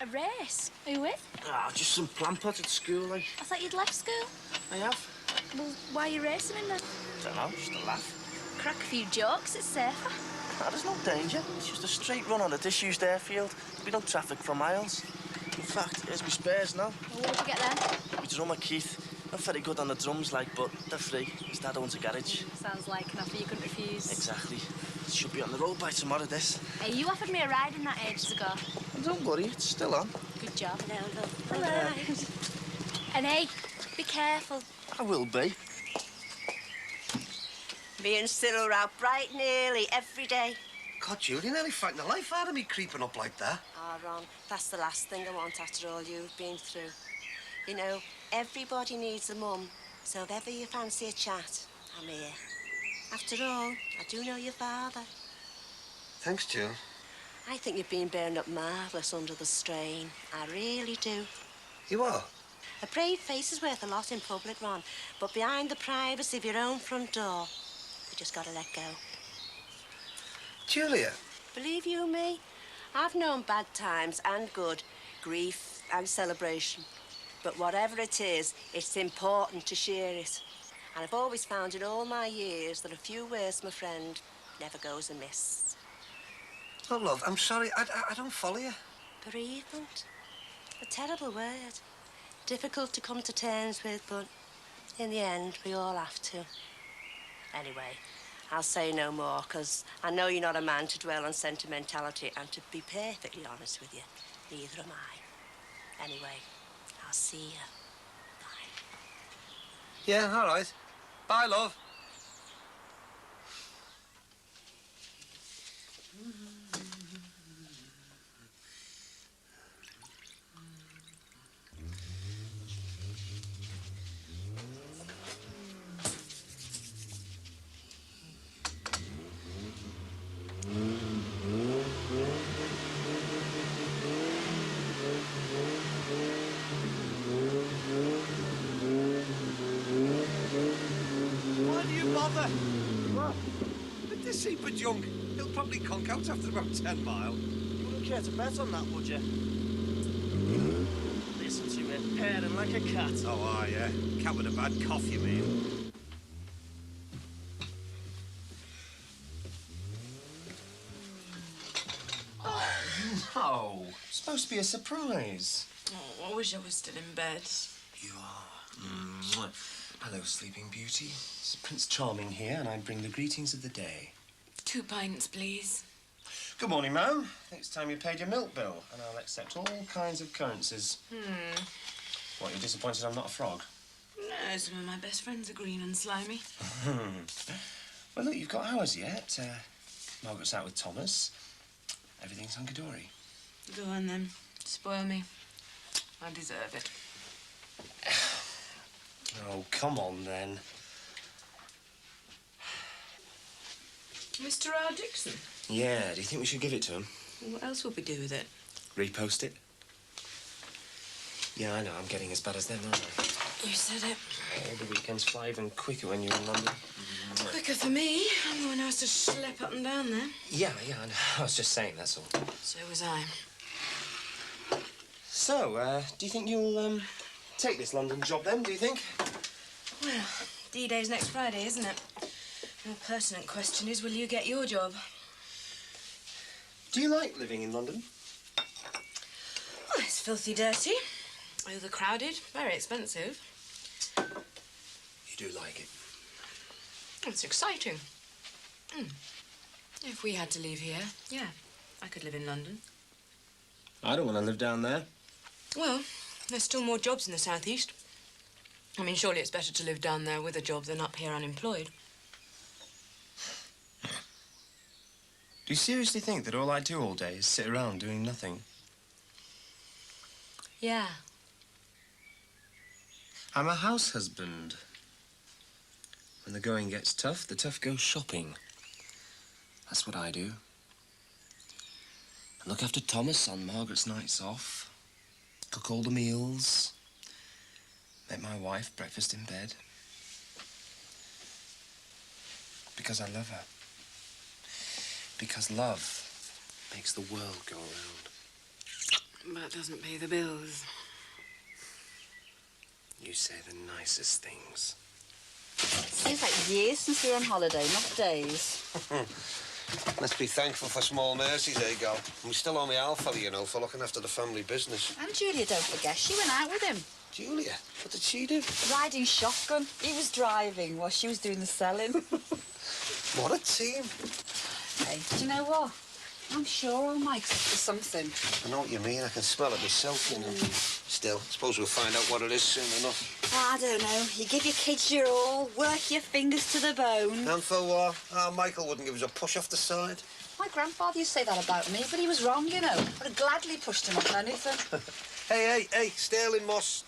A race? Who with?
Ah, just some plant pots at school, like.
I thought you'd left school.
I have.
Well, why are you racing in then?
Don't know, just a laugh.
Crack a few jokes, it's safer.
Ah, there's no danger. It's just a straight run on a disused airfield. There'll be no traffic for miles. In fact, here's my spares now.
Well, where'd you get them?
My drummer, Keith. Not very good on the drums, like, but they're free. His dad owns a garage.
Sounds like an offer you couldn't refuse.
Exactly. It should be on the road by tomorrow, this.
Hey, you offered me a ride in that ages ago.
Don't worry, it's still on.
Good job. Hello. And hey, be careful.
I will be.
Me and Cyril are out bright and early every day.
God, Julie, nearly frightened the life out of me creeping up like that.
Oh, Ron, that's the last thing I want after all you've been through. You know, everybody needs a mum, so if ever you fancy a chat, I'm here. After all, I do know your father.
Thanks, Jill.
I think you've been bearing up marvellous under the strain. I really do.
You are?
A brave face is worth a lot in public, Ron, but behind the privacy of your own front door, you just gotta let go.
Julia.
Believe you me, I've known bad times and good, grief and celebration. But whatever it is, it's important to share it. And I've always found in all my years that a few words, my friend, never goes amiss.
Oh, love, I'm sorry. I don't follow you.
Bereavement. A terrible word. Difficult to come to terms with, but in the end, we all have to. Anyway, I'll say no more, because I know you're not a man to dwell on sentimentality, and to be perfectly honest with you, neither am I. Anyway, I'll see you.
Yeah, all right. Bye, love.
Why do you bother?
What? Let this heap of junk. He'll probably conk out after about 10 mile.
You wouldn't care to bet on that, would you? Listen to it, purring like a cat.
Oh, yeah. Cat with a bad cough, you mean?
No, it's supposed to be a surprise.
Oh, I wish I was still in bed.
You are. Hello, Sleeping Beauty. It's Prince Charming here, and I bring the greetings of the day.
2 pints, please.
Good morning, ma'am. I think it's time you paid your milk bill, and I'll accept all kinds of currencies. What, you're disappointed I'm not a frog?
No, some of my best friends are green and slimy.
Well, look, you've got ours yet. Margaret's out with Thomas. Everything's hunky-dory.
Go on, then. Spoil me. I deserve it.
Oh, come on, then.
Mr. R. Dixon?
Yeah, do you think we should give it to him?
What else would we do with it?
Repost it? Yeah, I know, I'm getting as bad as them, aren't I?
You said it.
Oh, the weekends fly even quicker when you're in London.
Quicker for me. I'm the one who has to schlep up and down there.
Yeah, I know. I was just saying, that's all.
So was I.
So, do you think you'll, take this London job, then, do you think?
Well, D-Day's next Friday, isn't it? The more pertinent question is, will you get your job?
Do you like living in London?
Well, it's filthy dirty, overcrowded, very expensive.
You do like it?
It's exciting. If we had to leave here, yeah, I could live in London.
I don't want to live down there.
Well, there's still more jobs in the southeast. I mean, surely it's better to live down there with a job than up here unemployed.
Do you seriously think that all I do all day is sit around doing nothing?
Yeah.
I'm a house husband. When the going gets tough, the tough go shopping. That's what I do. I look after Thomas on Margaret's nights off. Cook all the meals. Make my wife breakfast in bed. Because I love her. Because love makes the world go around.
But doesn't pay the bills.
You say the nicest things.
Seems like years since we were on holiday, not days.
Let's be thankful for small mercies, eh, gal? We still owe me Alpha, you know, for looking after the family business.
And Julia, don't forget, she went out with him.
Julia? What did she do?
Riding shotgun. He was driving while she was doing the selling.
What a team.
Hey, do you know what? I'm sure old Mike's up to something.
I know what you mean. I can smell it myself, you know. Still, suppose we'll find out what it is soon enough.
I don't know. You give your kids your all, work your fingers to the bone.
And for what? Michael wouldn't give us a push off the side.
My grandfather used to say that about me, but he was wrong, you know. I'd have gladly pushed him on anything.
Hey, Sterling Moss.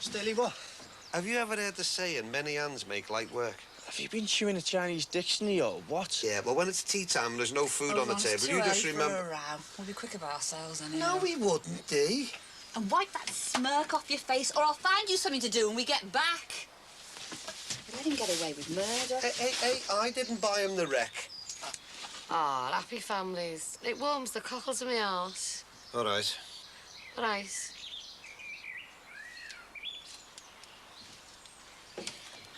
Sterling what?
Have you ever heard the saying, many hands make light work?
Have you been chewing a Chinese dictionary or what?
Yeah, well, when it's tea time and there's no food on the table, you just remember...
We'll be quick about ourselves, anyway.
No, we wouldn't, Dee.
And wipe that smirk off your face, or I'll find you something to do when we get back. Let him get away with murder.
Hey, I didn't buy him the wreck.
Ah, happy families. It warms the cockles of my heart.
All right.
Right.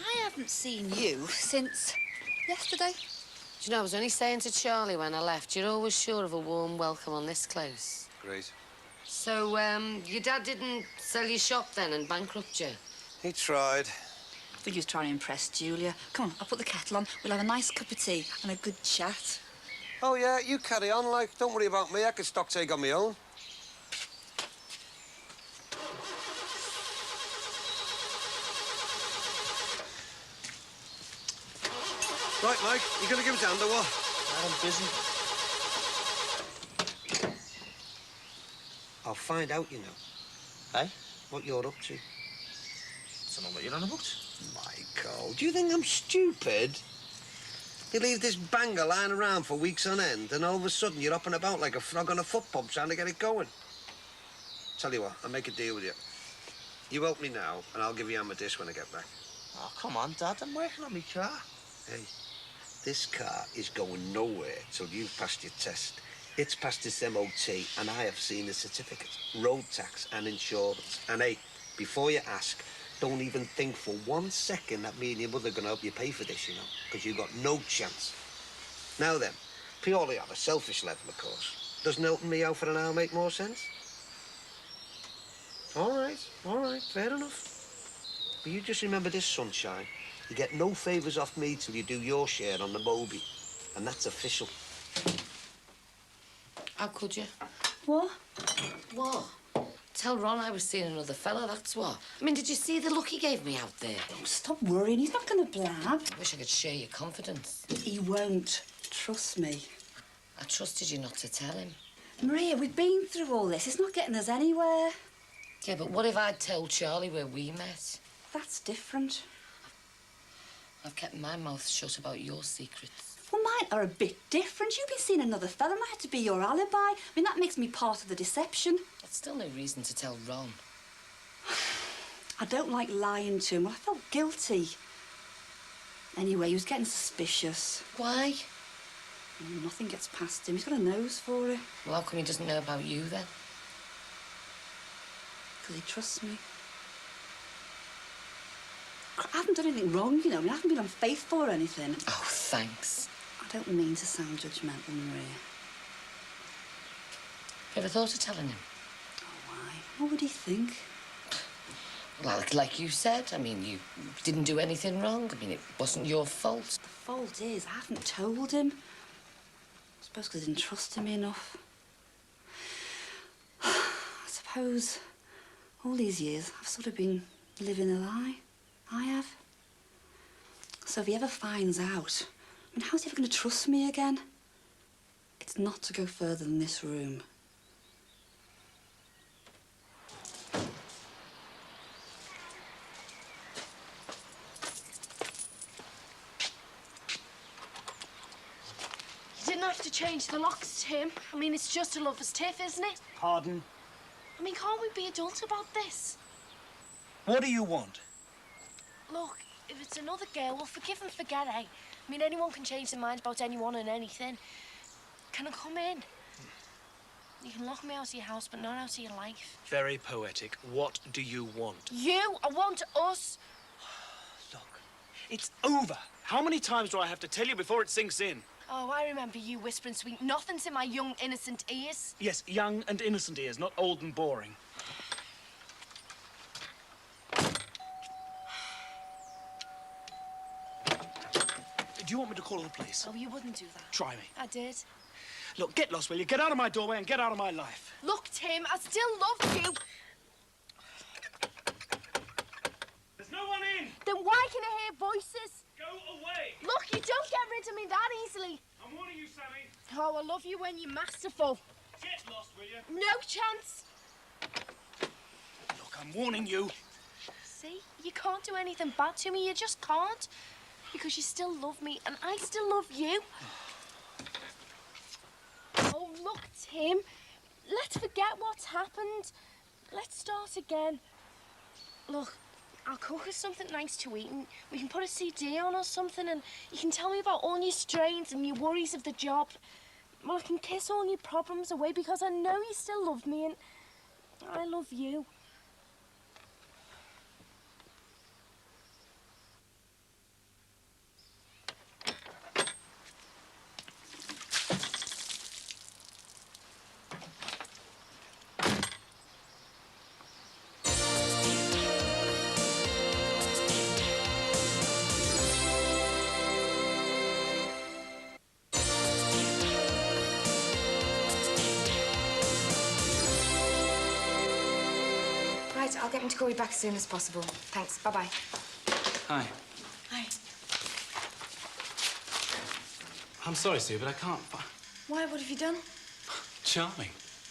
I haven't seen you since yesterday.
Do you know, I was only saying to Charlie when I left, you're always sure of a warm welcome on this close.
Great.
So, your dad didn't sell your shop then and bankrupt you?
He tried.
Will you try and impress Julia? Come on, I'll put the kettle on. We'll have a nice cup of tea and a good chat.
Oh, yeah, you carry on, like. Don't worry about me. I can stock take on my own. Right, Mike, you gonna give us a hand or what?
I'm busy.
I'll find out, you know.
Hey?
What you're up to.
I don't know what you're on about.
Michael, do you think I'm stupid? You leave this banger lying around for weeks on end, and all of a sudden you're up and about like a frog on a foot pump trying to get it going. Tell you what, I'll make a deal with you. You help me now, and I'll give you Amadeus when I get back.
Oh, come on, Dad. I'm working on my car.
Hey, this car is going nowhere till you've passed your test. It's passed its MOT, and I have seen the certificate, road tax and insurance. And hey, before you ask, don't even think for 1 second that me and your mother are going to help you pay for this, you know, because you've got no chance. Now then, purely on a selfish level, of course, doesn't helping me out for an hour make more sense? All right, fair enough. But you just remember this, sunshine. You get no favours off me till you do your share on the Moby. And that's official.
How could you?
What?
What? Tell Ron I was seeing another fella, that's what. I mean, did you see the look he gave me out there?
Oh, stop worrying. He's not going to blab.
I wish I could share your confidence.
He won't. Trust me.
I trusted you not to tell him.
Maria, we've been through all this. It's not getting us anywhere.
Yeah, but what if I'd told Charlie where we met?
That's different.
I've kept my mouth shut about your secrets.
Well, mine are a bit different. You've been seeing another fella. I had to be your alibi. I mean, that makes me part of the deception.
That's still no reason to tell Ron.
I don't like lying to him. I felt guilty. Anyway, he was getting suspicious.
Why?
Nothing gets past him. He's got a nose for it.
Well, how come he doesn't know about you, then?
Because he trusts me. I haven't done anything wrong, you know. I mean, I haven't been unfaithful or anything.
Oh, thanks.
I don't mean to sound judgmental, Maria.
You ever thought of telling him?
Oh, why? What would he think?
Well, like you said, I mean, you didn't do anything wrong. I mean, it wasn't your fault.
The fault is, I haven't told him. I suppose because I didn't trust him enough. I suppose all these years I've sort of been living a lie. I have. So if he ever finds out, I mean, how's he ever going to trust me again? It's not to go further than this room.
You didn't have to change the locks, Tim. I mean, it's just a lover's tiff, isn't it?
Pardon?
I mean, can't we be adult about this?
What do you want?
Look, if it's another girl, well, forgive and forget, eh? I mean, anyone can change their mind about anyone and anything. Can I come in? You can lock me out of your house, but not out of your life.
Very poetic. What do you want?
You! I want us!
It's over. How many times do I have to tell you before it sinks in?
Oh, I remember you whispering sweet nothings in my young, innocent ears.
Yes, young and innocent ears, not old and boring. Do you want me to call the police?
Oh, you wouldn't do that.
Try me.
I did.
Look, get lost, will you? Get out of my doorway and get out of my life.
Look, Tim, I still love you.
There's no one in!
Then why can I hear voices?
Go away!
Look, you don't get rid of me that easily.
I'm warning you, Sammy.
Oh, I love you when you're masterful.
Get lost, will you?
No chance.
Look, I'm warning you.
See, you can't do anything bad to me. You just can't. Because you still love me, and I still love you. Oh, look, Tim. Let's forget what's happened. Let's start again. Look, I'll cook us something nice to eat, and we can put a CD on or something, and you can tell me about all your strains and your worries of the job. Well, I can kiss all your problems away because I know you still love me, and I love you.
right. I'll get him to call you back as soon as possible. Thanks. Bye-bye.
Hi.
Hi.
I'm sorry, Sue, but I can't...
Why? What have you done?
Charming.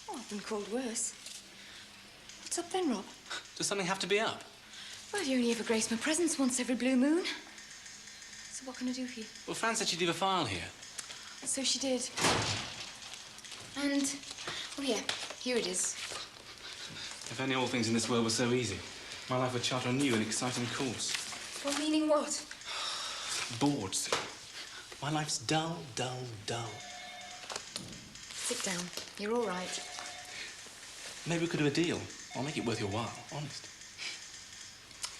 Oh, I've been called worse. What's up then, Rob?
Does something have to be up?
Well, you only ever grace my presence once every blue moon. So what can I do for you?
Well, Fran said she'd leave a file here.
So she did. And, oh yeah, here it is.
If only all things in this world were so easy. My life would chart a new and exciting course.
Well, meaning what?
Bored, Sue. My life's dull, dull, dull.
Sit down. You're all right.
Maybe we could do a deal. I'll make it worth your while, honest.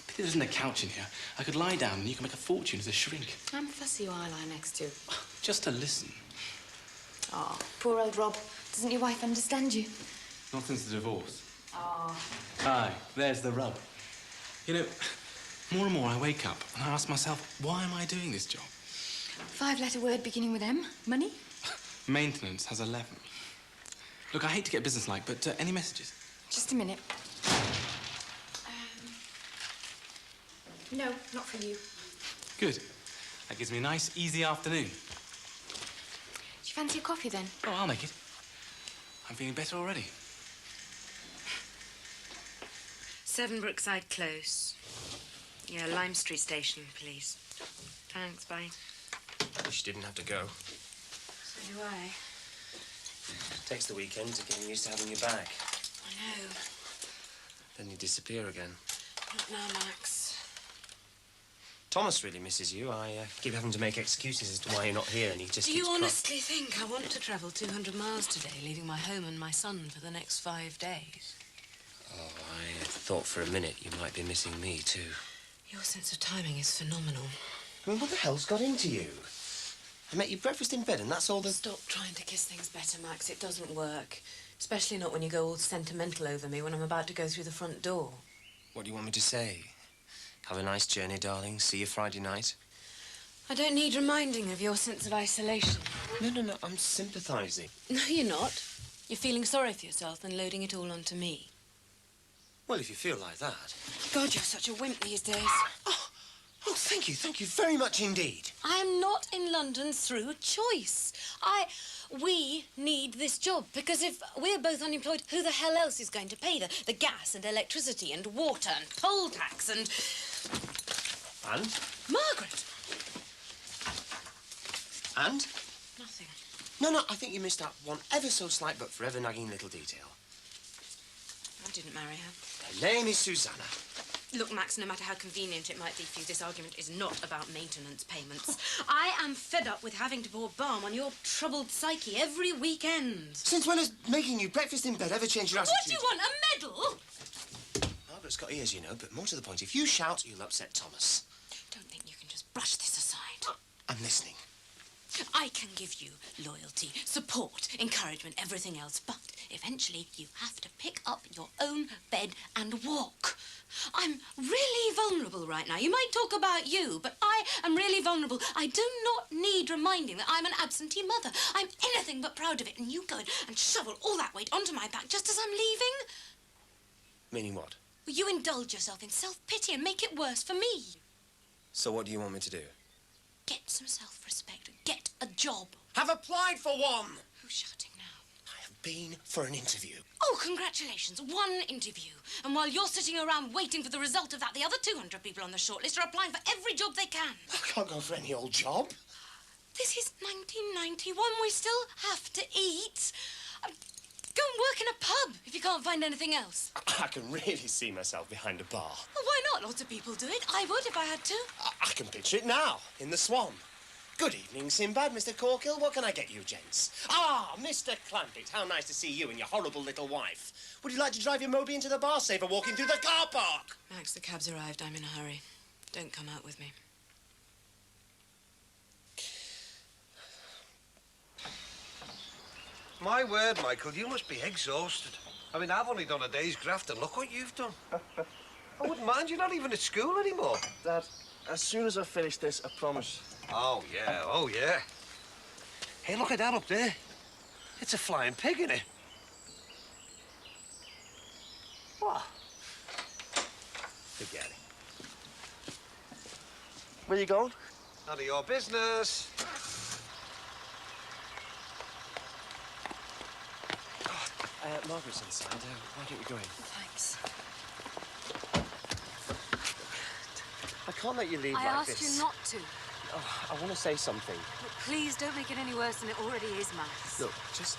Pity there isn't a couch in here. I could lie down and you can make a fortune as a shrink.
I'm fussy who I lie next to.
Just to listen.
Oh, poor old Rob. Doesn't your wife understand you?
Not since the divorce.
Oh.
Aye, there's the rub. You know, more and more I wake up and I ask myself, why am I doing this job?
5-letter word beginning with M. Money?
Maintenance has 11. Look, I hate to get businesslike, but any messages?
Just a minute. No, not for you.
Good. That gives me a nice, easy afternoon.
Do you fancy a coffee, then?
Oh, I'll make it. I'm feeling better already.
7 Brookside Close. Yeah, Lime Street Station, please. Thanks, bye.
Wish you didn't have to go.
So do I.
Takes the weekend to get used to having you back.
I know.
Then you disappear again.
Not now, Max.
Thomas really misses you. I keep having to make excuses as to why you're not here, and he just
Do
keeps
you honestly think I want to travel 200 miles today, leaving my home and my son for the next 5 days?
Oh, I thought for a minute you might be missing me, too.
Your sense of timing is phenomenal.
I mean, what the hell's got into you? I met you breakfast in bed, and that's all the...
Stop trying to kiss things better, Max. It doesn't work. Especially not when you go all sentimental over me when I'm about to go through the front door.
What do you want me to say? Have a nice journey, darling. See you Friday night.
I don't need reminding of your sense of isolation.
No. I'm sympathising.
No, you're not. You're feeling sorry for yourself and loading it all onto me.
Well, if you feel like that...
God, you're such a wimp these days.
Oh, thank you very much indeed.
I am not in London through choice. We need this job, because if we're both unemployed, who the hell else is going to pay the gas and electricity and water and poll tax and...
And?
Margaret!
And?
Nothing.
No, I think you missed out one ever so slight but forever nagging little detail.
I didn't marry her.
Her name is Susanna.
Look, Max, no matter how convenient it might be for you, this argument is not about maintenance payments. I am fed up with having to pour balm on your troubled psyche every weekend.
Since when has making you breakfast in bed ever changed your attitude?
What do you want, a medal?
Margaret's got ears, you know, but more to the point, if you shout, you'll upset Thomas.
Don't think you can just brush this aside.
I'm listening.
I can give you loyalty, support, encouragement, everything else, but eventually you have to pick up your own bed and walk. I'm really vulnerable right now. You might talk about you, but I am really vulnerable. I do not need reminding that I'm an absentee mother. I'm anything but proud of it, and you go and shovel all that weight onto my back just as I'm leaving?
Meaning what?
Well, you indulge yourself in self-pity and make it worse for me.
So what do you want me to do?
Get some self-respect. Get a job.
Have applied for one!
Who's shouting now?
I have been for an interview.
Oh, congratulations. One interview. And while you're sitting around waiting for the result of that, the other 200 people on the shortlist are applying for every job they can.
I can't go for any old job.
This is 1991. We still have to eat. Go and work in a pub if you can't find anything else.
I can really see myself behind a bar.
Well, why not? Lots of people do it. I would if I had to.
I can picture it now, in the Swan. Good evening, Sinbad, Mr. Corkill. What can I get you, gents? Ah, Mr. Clampett, how nice to see you and your horrible little wife. Would you like to drive your Moby into the bar, save her walking through the car park?
Max, the cab's arrived. I'm in a hurry. Don't come out with me.
My word, Michael, you must be exhausted. I mean, I've only done a day's graft, and look what you've done. I wouldn't mind. You're not even at school anymore.
Dad, as soon as I finish this, I promise.
Oh, yeah. Hey, look at that up there. It's a flying pig, isn't it? What? Forget it.
Where you going?
None of your business.
Margaret's inside. Why don't we go in?
Thanks.
I can't let you leave
I
like
asked
this.
you not to.
Oh, I want to say something.
But please don't make it any worse than it already is, Max.
Look, just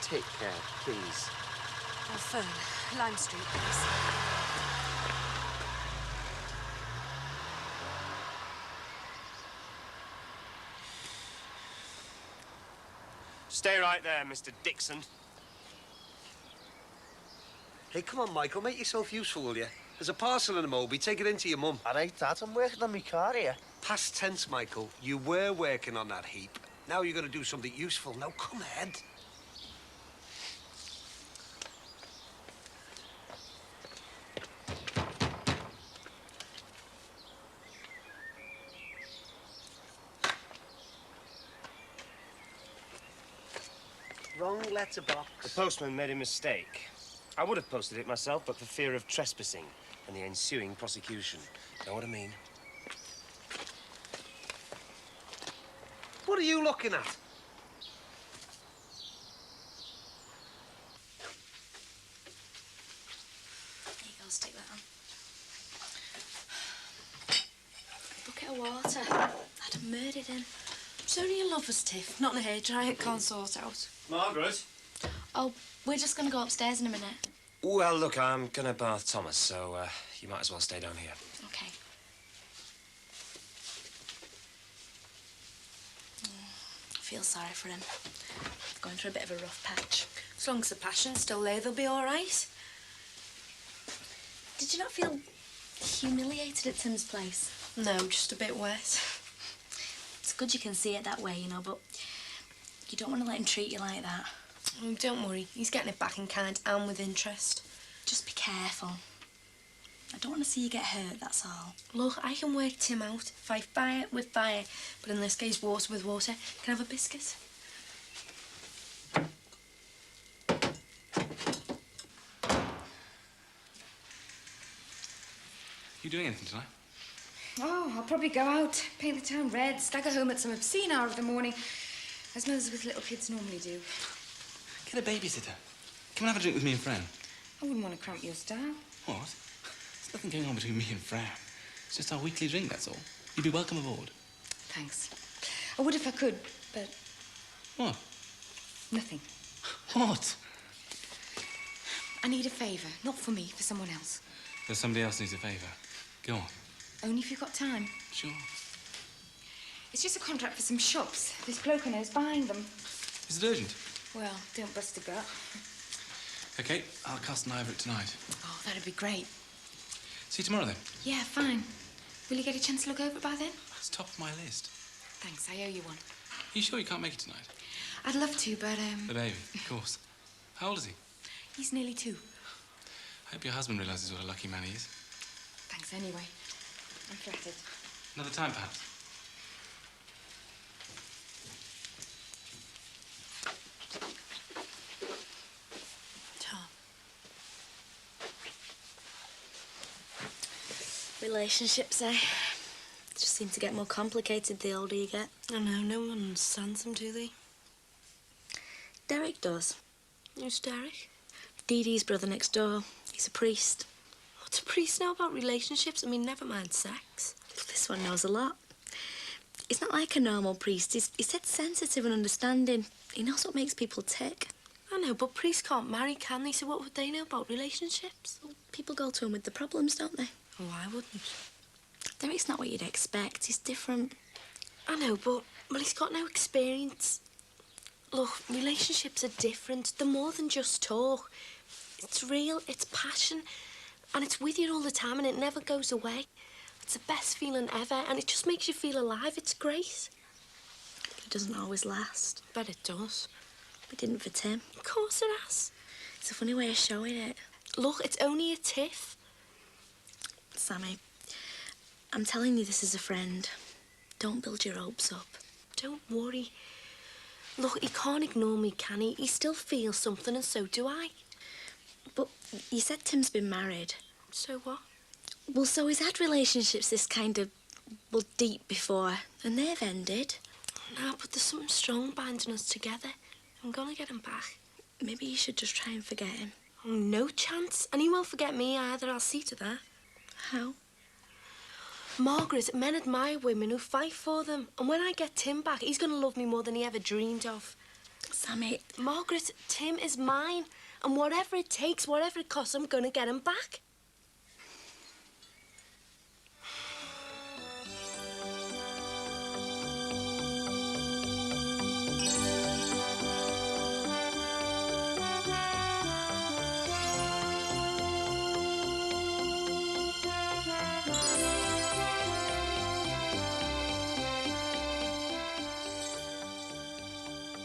take care, please.
Oh, Fern, Lime Street, please.
Stay right there, Mr. Dixon.
Hey, come on, Michael, make yourself useful, will you? There's a parcel in the Moby. Take it in to your mum.
All right, Dad, I'm working on my car here.
Past tense, Michael. You were working on that heap. Now you're going to do something useful. Now, come ahead. Wrong letterbox.
The postman made a mistake. I would have posted it myself, but for fear of trespassing and the ensuing prosecution. Know what I mean?
What are you looking at?
There you go, stick that on. Bucket of water. I'd have murdered him.
It's only a lover's tiff, not a hairdryer it can't sort out.
Margaret?
Oh, we're just going to go upstairs in a minute.
Well, look, I'm gonna bath Thomas, so you might as well stay down here.
Okay. I feel sorry for him. Going through a bit of a rough patch.
As long as the passion's still there, they'll be all right.
Did you not feel humiliated at Tim's place?
No, just a bit wet.
It's good you can see it that way, you know, but you don't want to let him treat you like that.
Oh, don't worry, he's getting it back in kind and with interest.
Just be careful. I don't want to see you get hurt, that's all.
Look, I can work Tim out. Fight fire with fire, but in this case, water with water. Can I have a biscuit?
You doing anything tonight?
Oh, I'll probably go out, paint the town red, stagger home at some obscene hour of the morning, as mothers with little kids normally do.
Get a babysitter. Come and have a drink with me and Fran.
I wouldn't want to cramp your style.
What? There's nothing going on between me and Fran. It's just our weekly drink, that's all. You'd be welcome aboard.
Thanks. I would if I could, but
What?
nothing.
What?
I need a favour, not for me, for someone else.
There's somebody else needs a favour. Go on.
Only if you've got time.
Sure.
It's just a contract for some shops. This bloke I know is buying them.
Is it urgent?
Well, don't bust a gut.
Okay, I'll cast an eye over it tonight.
Oh, that'd be great.
See you tomorrow, then.
Yeah, fine. Will you get a chance to look over it by then?
It's top of my list.
Thanks, I owe you one.
You sure you can't make it tonight?
I'd love to, but,
The baby, of course. How old is he?
he's nearly 2.
I hope your husband realises what a lucky man he is.
Thanks anyway. I'm flattered.
Another time, perhaps.
Tom.
Relationships, just seem to get more complicated the older you get.
I know, no one understands them, do they?
Derek does.
Who's Derek?
Dee Dee's brother next door. He's a priest.
What's a priest know about relationships? I mean, never mind sex.
This one knows a lot. He's not like a normal priest. He's dead sensitive and understanding. He knows what makes people tick.
I know, but priests can't marry, can they? So what would they know about relationships?
Well, people go to him with the problems, don't they?
Well, I wouldn't.
Derek's not what you'd expect. He's different.
I know, but well, he's got no experience. Look, relationships are different. They're more than just talk. It's real, it's passion, and it's with you all the time, and it never goes away. It's the best feeling ever, and it just makes you feel alive. It's great.
But it doesn't always last.
Bet it does.
It didn't for Tim.
Of course it has.
It's a funny way of showing it.
Look, it's only a tiff.
Sammy, I'm telling you this as a friend. Don't build your hopes up.
Don't worry. Look, he can't ignore me, can he? He still feels something, and so do I.
But you said Tim's been married.
So what?
Well, so he's had relationships this kind of, well, deep before, and they've ended.
No, but there's something strong binding us together. I'm gonna get him back.
Maybe you should just try and forget him.
Oh, no chance. And he won't forget me either. I'll see to that.
How?
Margaret, men admire women who fight for them. And when I get Tim back, he's gonna love me more than he ever dreamed of.
Sammy...
Margaret, Tim is mine. And whatever it takes, whatever it costs, I'm gonna get him back.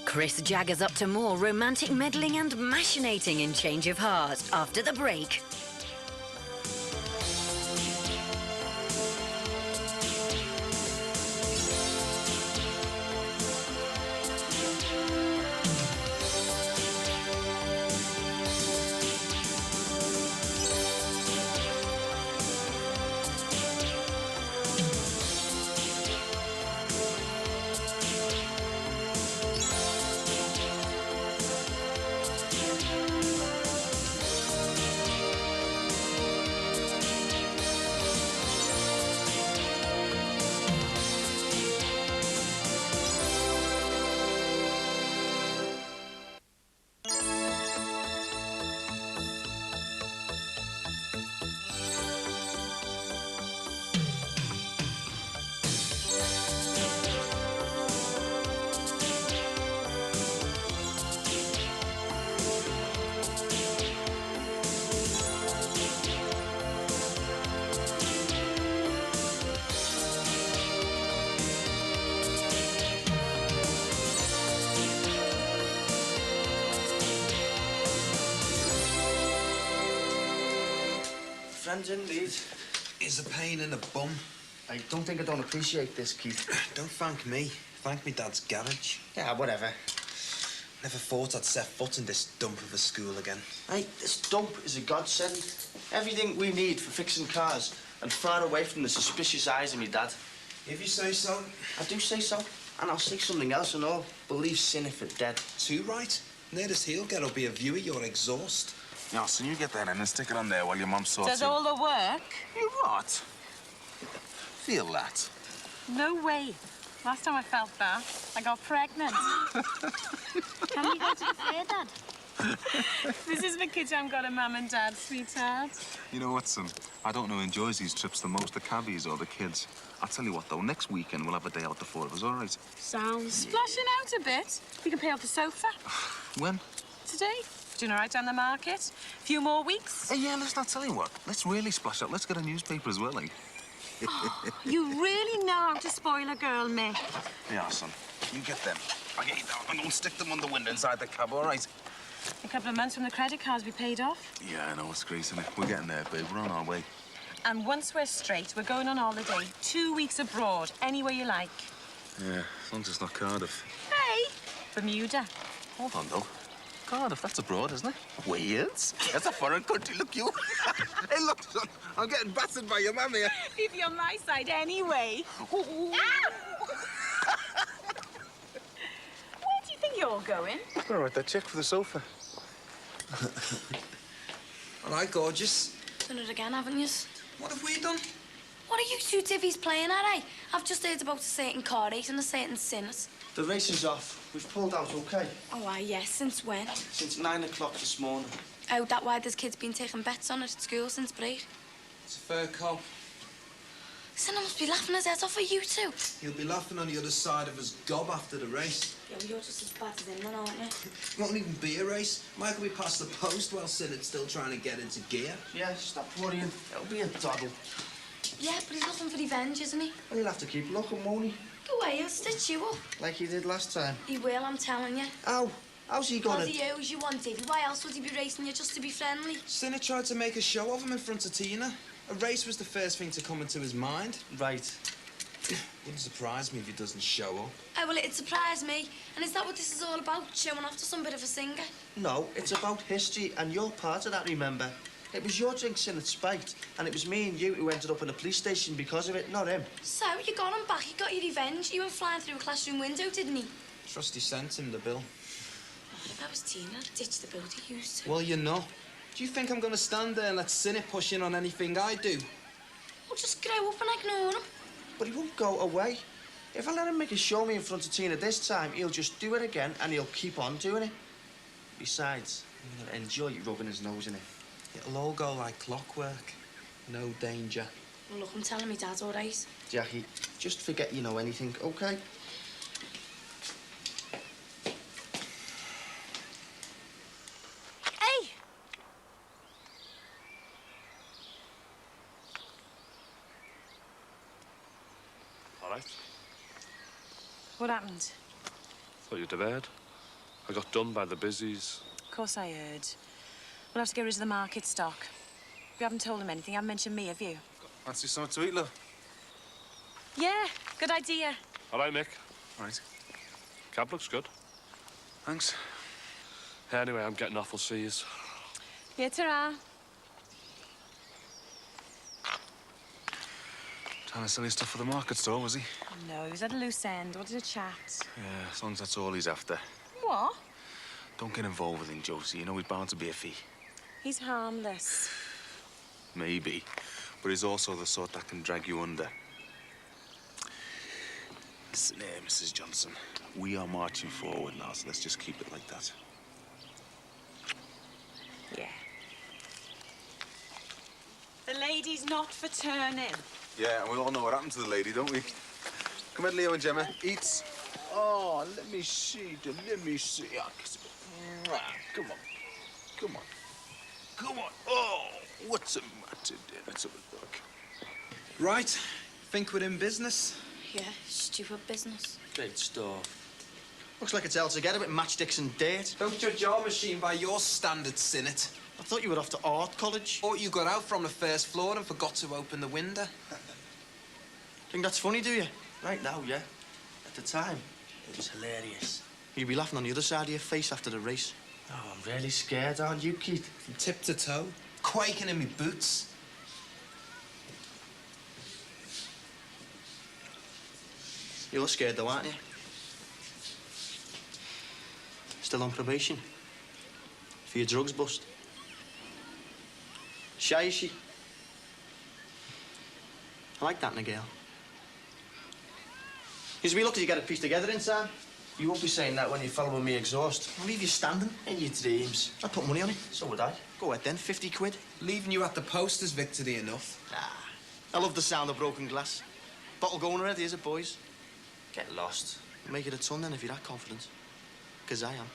Chris Jagger's up to more romantic meddling and machinating in Change of Heart after the break.
Friends indeed.
Is a pain in the bum.
I don't think I don't appreciate this, Keith.
Don't thank me. Thank me Dad's garage.
Yeah, whatever.
Never thought I'd set foot in this dump of a school again.
Hey, this dump is a godsend. Everything we need for fixing cars and far away from the suspicious eyes of me dad.
If you say so.
I do say so. And I'll say something else and all. Believe sin if it dead.
Too right. Nearest he'll get will be a view of your exhaust.
Yeah, so you get that in and stick it on there while your mum sorts
Does
it.
all the work?
You what? Feel that?
No way. Last time I felt that, I got pregnant.
Can we go to the fair, Dad?
This is the kitchen I've got a mum and dad, sweetheart.
You know what, son? I don't know who enjoys these trips the most, the cabbies or the kids. I'll tell you what, though, next weekend we'll have a day out the four of us, all right?
Sounds splashing out a bit. We can pay off the sofa.
When?
Today. Dinner right down the market. A few more weeks.
Hey, yeah, let's not tell you what. Let's really splash out. Let's get a newspaper as well, eh?
You really know how to spoil a girl, Mick.
Yeah, son. You get them. I'll get you down and go and stick them on the window inside the cab, all right?
A couple of months from the credit cards we paid off.
Yeah, I know, it's great, isn't it? We're getting there, babe. We're on our way.
And once we're straight, we're going on holiday. 2 weeks abroad, anywhere you like.
Yeah, as long as it's not Cardiff.
Hey! Bermuda.
Hold on, though. Cardiff, that's abroad, isn't it? Wales? That's a foreign country, look you. Hey, look, son, I'm getting battered by your mum here.
If you're on my side anyway. Where do you think you're going?
All right, that check for the sofa.
All right, gorgeous.
Done it again, haven't you?
What have we done?
What are you two divvies playing at, eh? I've just heard about a certain car race and a certain sinners.
The race is off. We've pulled out, OK?
Oh, aye, yes. Since when?
Since 9 o'clock this morning.
Oh, that why there's kids been taking bets on it at school since break?
It's a fair call.
Sinner must be laughing his head off at you two.
He'll be laughing on the other side of his gob after the race.
Yeah, well, you're just as bad as him then, aren't you?
It won't even be a race. Michael will be past the post while Sinnett's still trying to get into gear.
Yeah, stop worrying. It'll be a doddle.
Yeah, but he's looking for revenge, isn't he?
Well, he'll have to keep looking, won't he?
Go away, he'll stitch you up.
Like he did last time.
He will, I'm telling you.
How? How's he gonna...
Because he owes you one, Davy. Why else would he be racing you just to be friendly?
Sinnett tried to make a show of him in front of Tina. A race was the first thing to come into his mind.
Right.
Wouldn't surprise me if he doesn't show up.
Oh, well, it'd surprise me. And is that what this is all about? Showing off to some bit of a singer?
No, it's about history, and you're part of that, remember? It was your drinks in at spite, and it was me and you who ended up in a police station because of it, not him.
So, you got him back, you got your revenge. You were flying through a classroom window, didn't he?
Trusty sent him the bill.
If I was Tina, I'd ditch the boat he used to.
Well, you're not. Do you think I'm going to stand there and let Sinnet push in on anything I do?
Well, just grow up and ignore him.
But he won't go away. If I let him make a show me in front of Tina this time, he'll just do it again and he'll keep on doing it. Besides, I'm going to enjoy rubbing his nose in it.
It'll all go like clockwork. No danger.
Well, look, I'm telling me Dad's all right.
Jackie, just forget you know anything, OK?
Hey!
All right.
What happened?
Thought you'd to bed. I got done by the busies.
Of course I heard. We'll have to get rid of the market stock. You haven't told him anything. You haven't mentioned me, have you?
Fancy something to eat, love?
Yeah, good idea.
All right, Mick. All right. Cab looks good. Thanks. Anyway, I'm getting off. We'll see yous.
Yeah, ta-ra.
Trying to sell his stuff for the market store, was he?
No, he was at a loose end. Wanted a chat.
Yeah, as long as that's all he's after.
What?
Don't get involved with him, Josie. You know he's bound to be a fee.
He's harmless.
Maybe. But he's also the sort that can drag you under. Listen here, Mrs. Johnson. We are marching forward now, so let's just keep it like that.
Yeah. The lady's not for turning.
Yeah, and we all know what happened to the lady, don't we? Come on, Leo and Gemma. Eat.
Oh, let me see, dear. Let me see. Ah, kiss it. Come on. Come on. Come on. Oh, what's the matter, dear? Let's have a look.
Right. Think we're in business?
Yeah, stupid business.
Great store. Looks like it's altogether with matchsticks and dirt.
Don't judge your machine by your standards, Sinnet.
I thought you were off to art college.
Or you got out from the first floor and forgot to open the window.
Think that's funny, do you? Right now, yeah. At the time, it was hilarious. You'd be laughing on the other side of your face after the race. Oh, I'm really scared, aren't you, Keith?
From tip to toe, quaking in me boots.
You're scared though, aren't you? Still on probation. For your drugs bust. Shy, is she? I like that in a girl. You'll be lucky to get it pieced together in time. You won't be saying that when you're following me exhaust. I'll leave you standing in your dreams. I'd put money on it. So would I. Go ahead then, 50 quid.
Leaving you at the post is victory enough.
I love the sound of broken glass. Bottle going already, is it, boys? Get lost. Make it a ton then if you're that confident. 'Cause I am.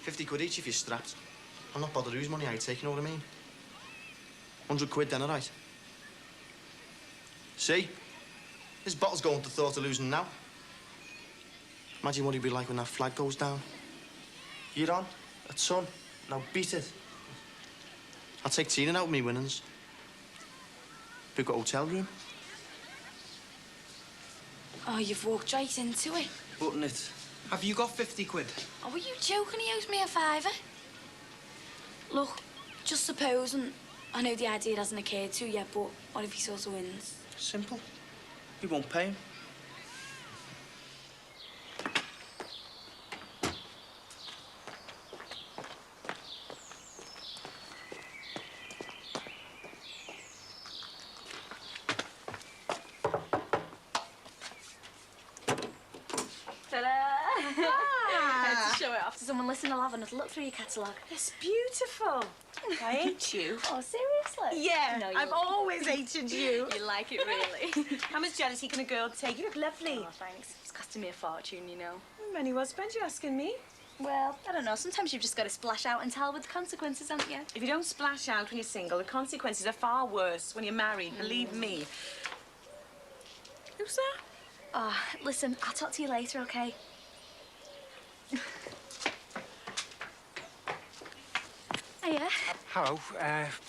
50 quid each if you're strapped. I'm not bothered whose money I take, you know what I mean? 100 quid then, all right? See? This bottle's going to thought of losing now. Imagine what he'd be like when that flag goes down. You're on. A ton. Now beat it. I'll take Tina out with me winnings. We've got a hotel room.
Oh, you've walked right into it.
Button it.
Have you got 50 quid?
Oh, were you joking? He owes me a fiver. Look, just supposing. I know the idea hasn't occurred to you yet, but what if he sort of wins?
Simple. We won't pay him.
To show it off to someone listening, I'll have another look through your catalogue.
It's beautiful. I hate you.
Oh, seriously?
Yeah,
No, you
I've
won't.
always hated you.
You like it, really?
How much jealousy can a girl take? You look lovely.
Oh, thanks. It's costing me a fortune, you know.
How many was spent you asking me?
Well, I don't know. Sometimes you've just got to splash out and tell with the consequences, haven't you?
If you don't splash out when you're single, the consequences are far worse when you're married, believe me. Who's that?
Oh, listen, I'll talk to you later, okay? Hiya.
Hello.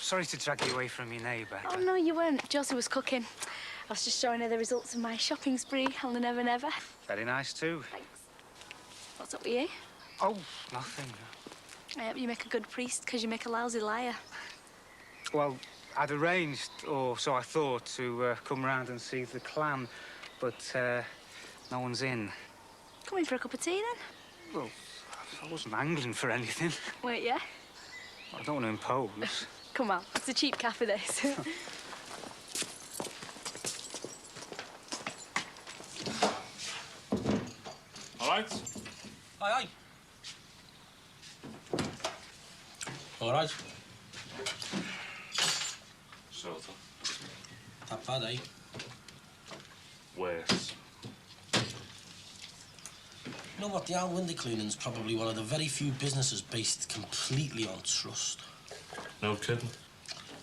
Sorry to drag you away from your neighbour.
Oh, no, you weren't. Josie was cooking. I was just showing her the results of my shopping spree on the Never Never.
Very nice, too.
Thanks. What's up with you?
Oh, nothing.
I hope you make a good priest, because you make a lousy liar.
Well, I'd arranged, or so I thought, to come round and see the clan, but no one's in.
Come in for a cup of tea, then?
Well, I wasn't angling for anything.
Wait, yeah?
I don't want to impose.
Come on, it's a cheap cafe, this.
All right?
Aye, aye. All right.
So,
Not bad, eh?
worse.
You know what? The Al Window Cleaning's probably one of the very few businesses based completely on trust.
No kidding.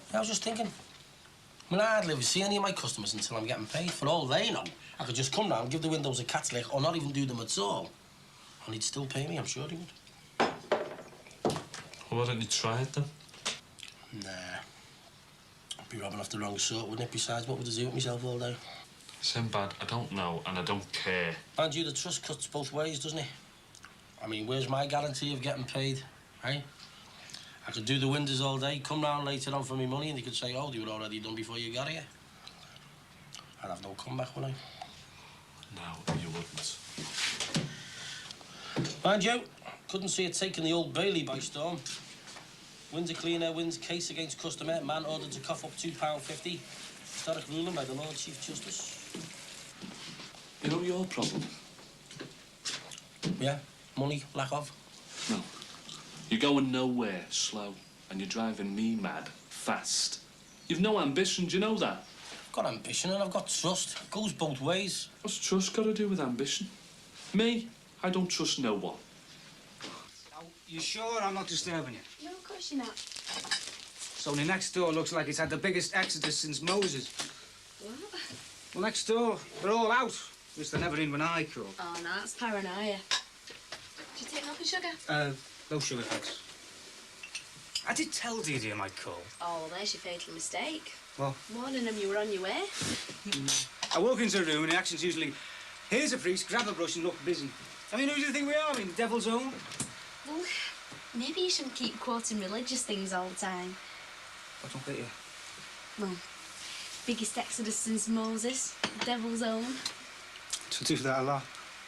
Yeah, I was just thinking. I mean, I hardly ever see any of my customers until I'm getting paid. For all they know, I could just come down, give the windows a cat's lick, or not even do them at all. And he'd still pay me, I'm sure he would.
Well, why don't you try it then?
Nah. I'd be robbing off the wrong sort, wouldn't it? Besides, what would I do with myself all day?
Sinbad, I don't know, and I don't care.
And you, the trust cuts both ways, doesn't it? I mean, where's my guarantee of getting paid, eh? I could do the windows all day, come round later on for me money, and they could say, oh, you were already done before you got here. I'd have no comeback, would I?
No, you wouldn't.
Mind you, couldn't see it taking the Old Bailey by storm. Windsor Cleaner wins case against customer. Man ordered to cough up £2.50. Historic ruling by the Lord Chief Justice.
You know your problem?
Yeah, money, lack of.
No. You're going nowhere slow, and you're driving me mad fast. You've no ambition, do you know that?
I've got ambition and I've got trust. It goes both ways.
What's trust got to do with ambition? Me, I don't trust no one.
Now, you sure I'm not disturbing you?
No, of course you're not.
So the next door looks like it's had the biggest exodus since Moses.
What?
Well, next door, they're all out. At least they're never in when I cook.
Oh, no, that's paranoia. Did you take milk and sugar?
No sugar, thanks. I did tell Dee I might call.
Oh, well, there's your fatal mistake.
Well,
Warning them you were on your way.
I walk into a room and the action's usually, here's a priest, grab a brush and look busy. I mean, who do you think we are? I mean, devil's own?
Well, maybe you shouldn't keep quoting religious things all the time.
I don't get you.
Well, biggest exodus since Moses, devil's own.
To do that a lot.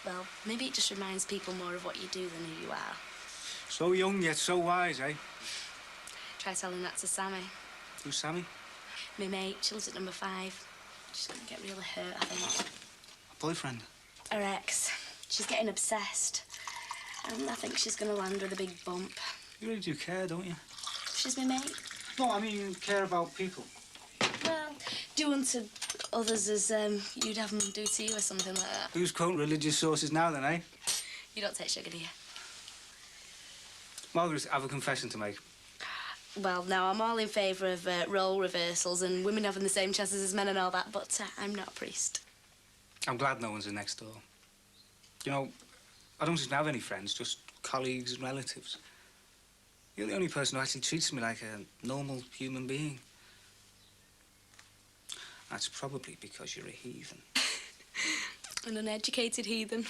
Well, maybe it just reminds people more of what you do than who you are.
So young yet so wise, eh?
Try telling that to Sammy.
Who's Sammy?
My mate, she lives at number 5. She's gonna get really hurt, I think.
A boyfriend?
Her ex. She's getting obsessed. And I think she's gonna land with a big bump.
You really do care, don't you?
She's my mate.
No, I mean you care about people.
Well, do unto others as you'd have them do to you or something like that.
Who's quoting religious sources now then, eh?
You don't take sugar, do you?
Margaret, I have a confession to make.
Well, now, I'm all in favour of role reversals and women having the same chances as men and all that, but I'm not a priest.
I'm glad no one's in next door. You know, I don't seem to have any friends, just colleagues and relatives. You're the only person who actually treats me like a normal human being. That's probably because you're a heathen.
An uneducated heathen.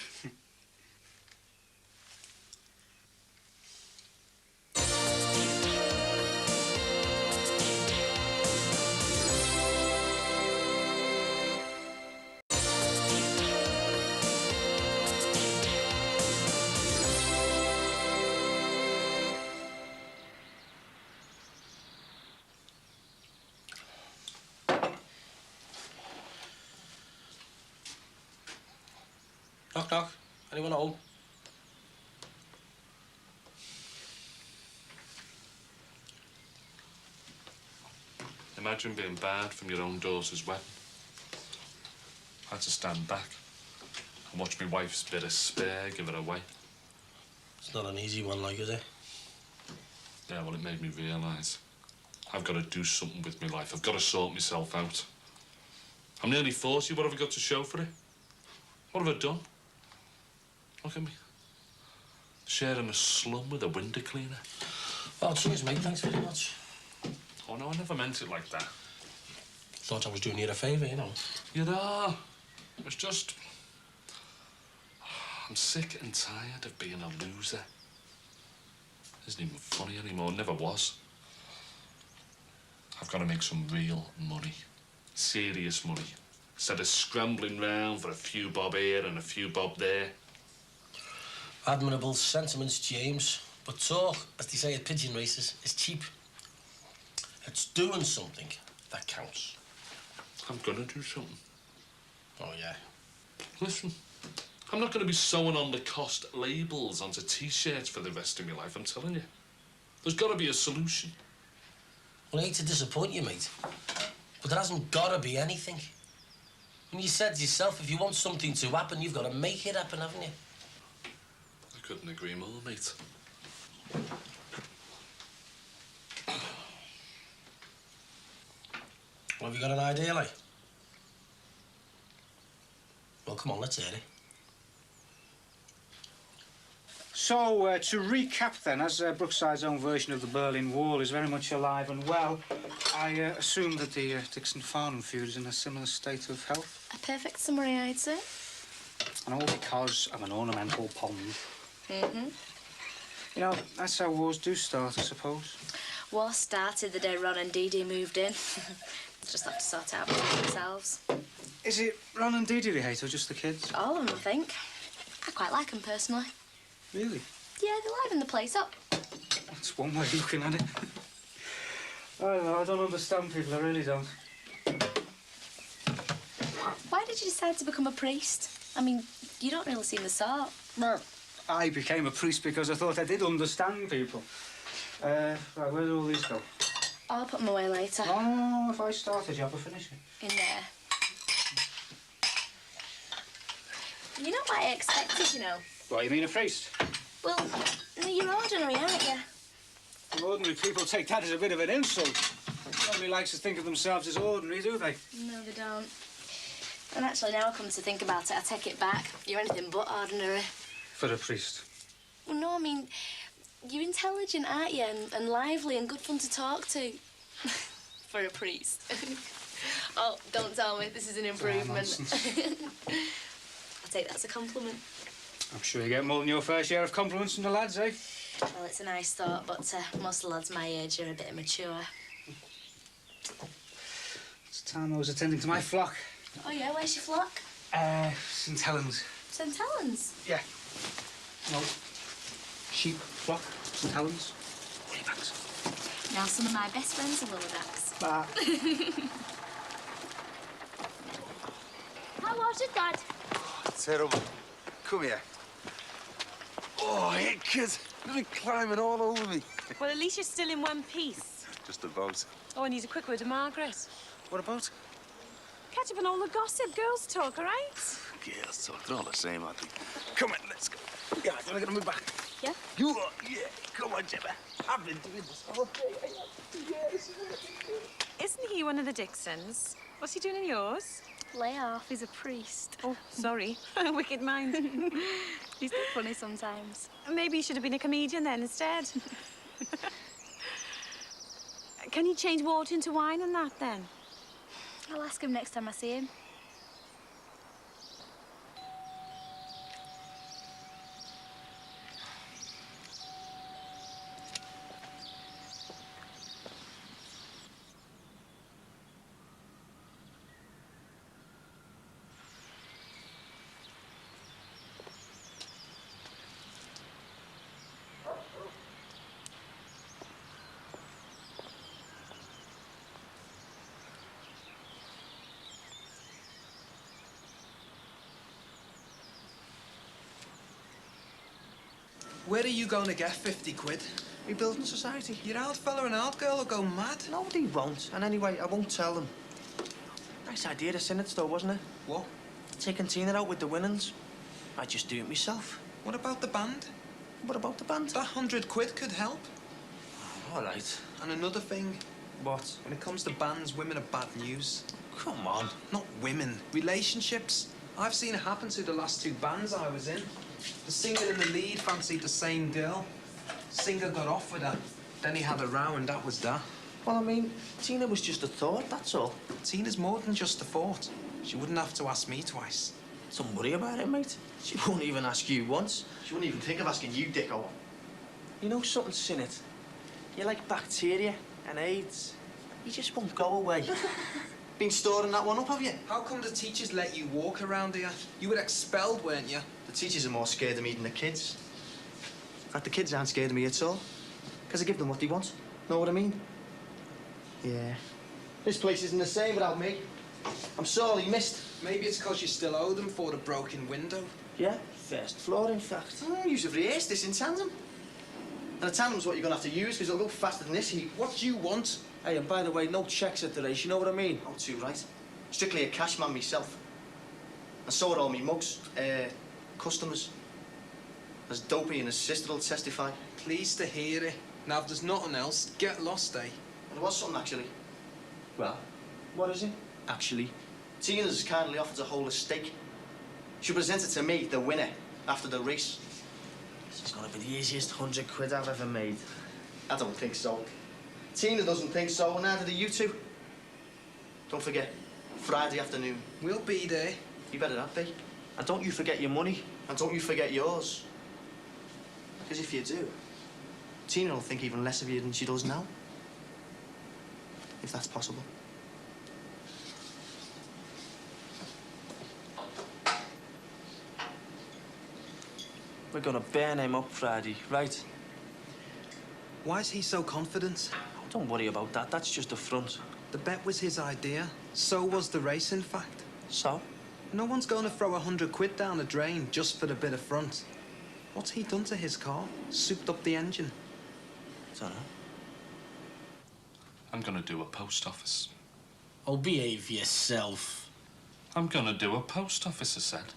Knock, knock. Anyone home?
Imagine being barred from your own daughter's wedding. I had to stand back and watch my wife's bit of spare give her away.
It's not an easy one, like, is it?
Yeah, well, it made me realise I've got to do something with my life. I've got to sort myself out. I'm nearly 40. What have I got to show for it? What have I done? Look at me. Sharing a slum with a window cleaner.
Well, cheers, mate. Thanks very much.
Oh, no, I never meant it like that.
Thought I was doing you a favour, you know.
You know, it was just... I'm sick and tired of being a loser. Isn't even funny anymore, never was. I've got to make some real money. Serious money. Instead of scrambling round for a few bob here and a few bob there.
Admirable sentiments, James. But talk, as they say at pigeon races, is cheap. It's doing something that counts.
I'm gonna do something.
Oh, yeah.
Listen, I'm not gonna be sewing on the cost labels onto T-shirts for the rest of my life, I'm telling you. There's gotta be a solution.
Well, I hate to disappoint you, mate, but there hasn't gotta be anything. And you said yourself, if you want something to happen, you've got to make it happen, haven't you?
I couldn't agree more, mate.
Well, have you got an idea, like? Well, come on, let's hear it.
So, to recap then, as Brookside's own version of the Berlin Wall is very much alive and well, I assume that the Dixon-Farnham feud is in a similar state of health.
A perfect summary, I'd say.
And all because of an ornamental pond.
Mm-hmm.
You know, that's how wars do start, I suppose.
War started the day Ron and Dee Dee moved in. Just have to sort it out between themselves.
Is it Ron and Dee Dee they hate, or just the kids?
All of them, I think. I quite like them, personally.
Really?
Yeah, they liven the place up.
That's one way of looking at it. I don't know, I don't understand people, I really don't.
Why did you decide to become a priest? I mean, you don't really seem the sort.
Well, I became a priest because I thought I did understand people. Right, where do all these go?
I'll put them away later.
Oh, if I start a job, I'll finish it.
In there. You're not what I expected, you know.
What, you mean a priest?
Well, you're ordinary, aren't you?
Well, ordinary people take that as a bit of an insult. Nobody likes to think of themselves as ordinary, do they?
No, they don't. And actually, now I come to think about it, I take it back. You're anything but ordinary.
For a priest?
Well, no, I mean, you're intelligent, aren't you? And lively and good fun to talk to. For a priest. Oh, don't tell me. This is an improvement. I'll take that as a compliment.
I'm sure you get more than your fair share of compliments from the lads, eh?
Well, it's a nice thought, but most of the lads my age are a bit immature.
It's time I was attending to my flock.
Oh, yeah? Where's your flock?
St Helens.
St Helens?
Yeah. No. Sheep flock, St Helens. Willybacks.
Now, some of my best friends are Willybacks.
Ah.
How was it, Dad?
Terrible. Come here. Oh, hey, kids. You've been climbing all over me.
Well, at least you're still in one piece.
Just about.
Oh, I need a quick word to Margaret.
What about?
Catch up on all the gossip, girls talk, all right?
Girls talk. They're all the same, aren't they? Come on, let's go. Yeah, do you want to get on my back?
Yeah?
You are? Yeah. Come on, Gemma. I've been doing this all day. Yes.
Isn't he one of the Dixons? What's he doing in yours?
Lay off, he's a priest.
Oh, sorry. Wicked mind.
He's too funny sometimes.
Maybe you should have been a comedian then instead. Can you change water into wine and that then?
I'll ask him next time I see him.
Where are you going to get 50 quid?
Rebuilding society.
Your old fella and old girl will go mad.
No, they won't. And anyway, I won't tell them. Nice idea, the Synods, though, wasn't it?
What?
Taking Tina out with the winnings. I'd just do it myself.
What about the band?
What about the band?
That 100 quid could help.
All right.
And another thing.
What?
When it comes to bands, women are bad news.
Come on.
Not women. Relationships. I've seen it happen to the last two bands I was in. The singer in the lead fancied the same girl. Singer got off with her. Then he had a row and that was that.
Well, I mean, Tina was just a thought, that's all.
Tina's more than just a thought. She wouldn't have to ask me twice.
Don't worry about it, mate. She won't even ask you once. She wouldn't even think of asking you, dicko. You know something, Sinnit? You're like bacteria and AIDS.
You just won't go away. Been storing that one up, have you?
How come the teachers let you walk around here? You were expelled, weren't you?
The teachers are more scared of me than the kids. In fact, the kids aren't scared of me at all. Because I give them what they want. Know what I mean? Yeah. This place isn't the same without me. I'm sorely missed.
Maybe it's because you still owe them for the broken window.
Yeah, first floor, in fact. You've rehearsed this in tandem. And a tandem's what you're going to have to use, because it'll go faster than this heat.
What do you want?
Hey, and by the way, no checks at the race, you know what I mean? Oh, too right. Strictly a cash man myself. And so are all me mugs. Customers. As Dopey and his sister will testify.
Pleased to hear it. Now, if there's nothing else, get lost, eh?
Well, there was something, actually. Well, what is it? Actually, Tina's kindly offered to hold a stake. She'll present it to me, the winner, after the race. This is going to be the easiest 100 quid I've ever made. I don't think so. Tina doesn't think so, and neither do you two. Don't forget, Friday afternoon.
We'll be there.
You better not be. And don't you forget your money, and don't you forget yours. Because if you do, Tina will think even less of you than she does now. If that's possible. We're gonna burn him up Friday, right?
Why is he so confident?
Oh, don't worry about that. That's just a front.
The bet was his idea. So was the race, in fact.
So?
No one's going to throw 100 quid down the drain just for the bit of front. What's he done to his car? Souped up the engine?
I don't know.
I'm gonna do a post office.
Oh, behave yourself.
I'm gonna do a post office, I said.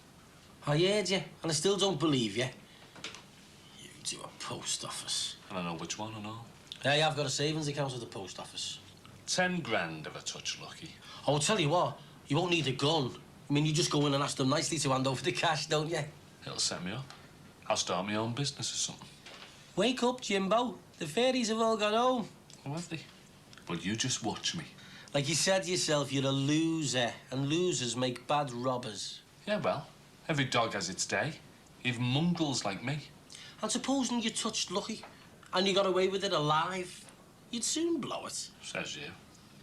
I heard you, and I still don't believe you. You do a post office.
And I know which one and all.
Hey, I've got a savings account at the post office.
10 grand if I touch lucky.
Oh, I'll tell you what, you won't need a gun. I mean, you just go in and ask them nicely to hand over the cash, don't you?
It'll set me up. I'll start my own business or something.
Wake up, Jimbo. The fairies have all gone home.
Oh, have they? Well, you just watch me.
Like you said yourself, you're a loser, and losers make bad robbers.
Yeah, well, every dog has its day. Even mongrels like me.
And supposing you touched lucky, and you got away with it alive, you'd soon blow it.
Says you.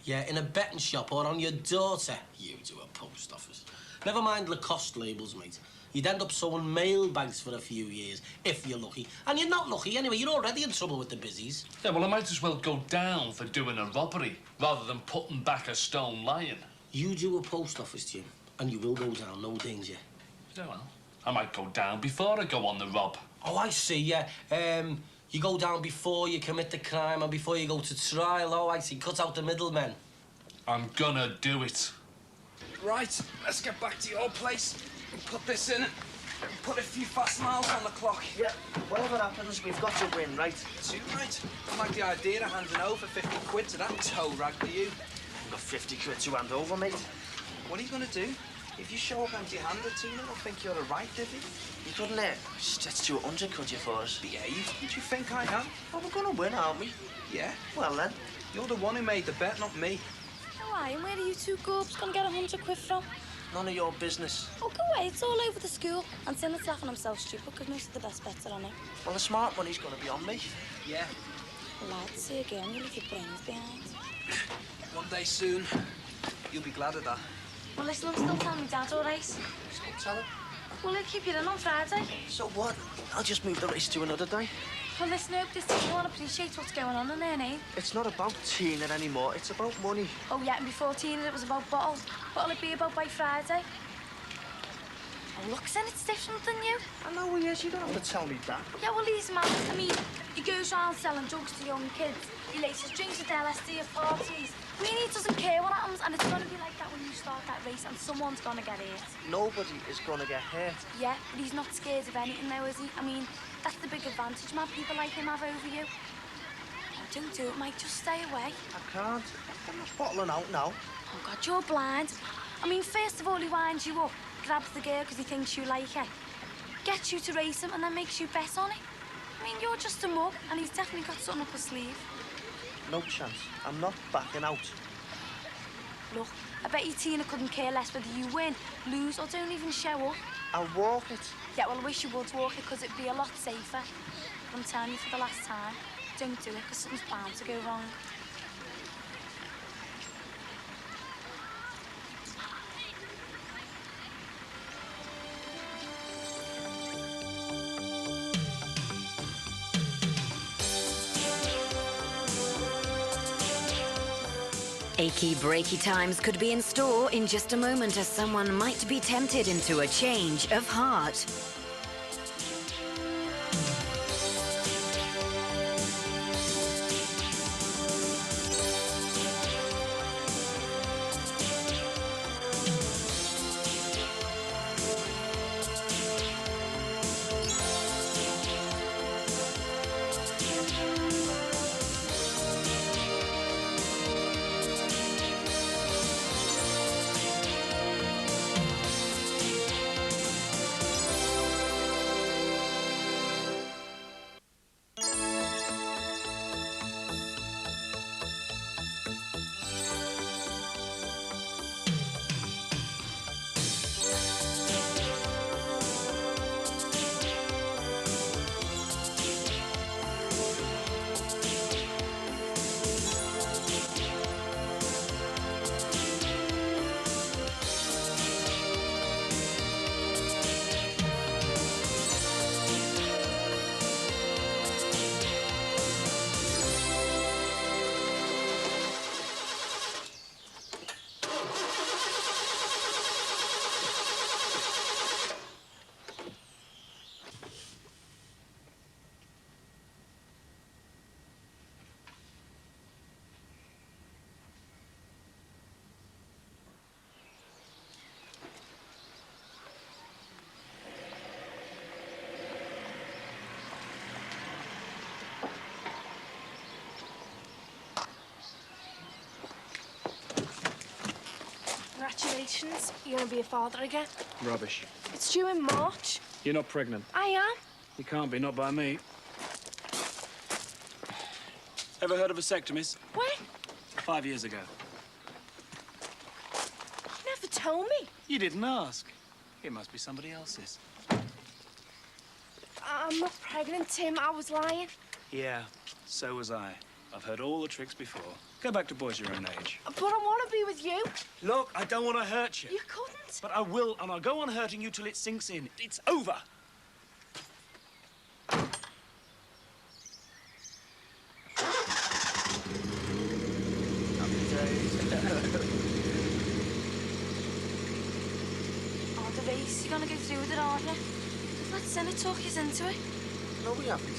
Yeah, in a betting shop or on your daughter, you do a post office. Never mind Lacoste labels, mate. You'd end up sewing mailbags for a few years, if you're lucky. And you're not lucky anyway, you're already in trouble with the busies.
Yeah, well, I might as well go down for doing a robbery rather than putting back a stone lion.
You do a post office, Jim, and you will go down, no danger.
Yeah, well, I might go down before I go on the rob.
Oh, I see, yeah. You go down before you commit the crime and before you go to trial. Oh, I see. Cut out the middlemen.
I'm gonna do it.
Right, let's get back to your place. Put this in and put a few fast miles on the clock.
Yeah, whatever happens, we've got to win, right?
Too right. I like the idea of handing over 50 quid to that toe rag to you.
I've got 50 quid to hand over, mate.
What are you going to do? If you show up empty-handed, Tina will think you're a right divvy.
You couldn't stretch to 100, could you, for us?
Behave. What do you think I am?
Well, we're going to win, aren't we?
Yeah.
Well, then.
You're the one who made the bet, not me.
Why? And where are you two gobs going to get 100 quid from?
None of your business.
Oh, go away. It's all over the school. And Tim's laughing himself stupid because most of the best bets are on him.
Well, the smart money's going to be on me.
Yeah.
Lads, see again, you leave your brains behind.
One day soon, you'll be glad of that.
Well, listen, I'm still telling my dad, all right?
So tell him.
Well, he'll keep you in on Friday.
So what? I'll just move the race to another day.
Well, listen, I hope this team will appreciate what's going on in there, eh?
It's not about Tina anymore. It's about money.
Oh, yeah, and before Tina, it was about bottle. What'll it be about by Friday? Oh, look, son, it's different than you.
I know he is. You don't have to tell me that.
Yeah, well, he's mad. I mean, he goes around selling drugs to young kids. He laces drinks at LSD at parties. I mean, he doesn't care what happens, and it's going to be like that when you start that race, and someone's going to get hurt.
Nobody is going to get hurt.
Yeah, but he's not scared of anything, though, is he? I mean, that's the big advantage, man. People like him have over you. Oh, don't do it, Mike. Just stay away.
I can't. I'm not bottling out now.
Oh, God, you're blind. I mean, first of all, he winds you up, grabs the girl because he thinks you like her, gets you to race him, and then makes you bet on it. I mean, you're just a mug, and he's definitely got something up his sleeve.
No chance. I'm not backing out.
Look, I bet you Tina couldn't care less whether you win, lose, or don't even show up.
I'll walk it.
Yeah, well, I wish you would walk it, because it'd be a lot safer. I'm telling you for the last time, don't do it, because something's bound to go wrong.
Achy breaky times could be in store in just a moment as someone might be tempted into a change of heart.
Congratulations, you're gonna be a father again.
Rubbish.
It's due in March.
You're not pregnant.
I am.
You can't be, not by me. Ever heard of vasectomies?
When?
5 years ago.
You never told me.
You didn't ask. It must be somebody else's.
I'm not pregnant, Tim. I was lying.
Yeah, so was I. I've heard all the tricks before. Go back to boys your own age.
But I want to be with you.
Look, I don't want to hurt you.
You couldn't.
But I will, and I'll go on hurting you till it sinks in. It's over.
Oh, the race, you're gonna go through with it, aren't you? Just let Senna talk you into it.
No, we haven't.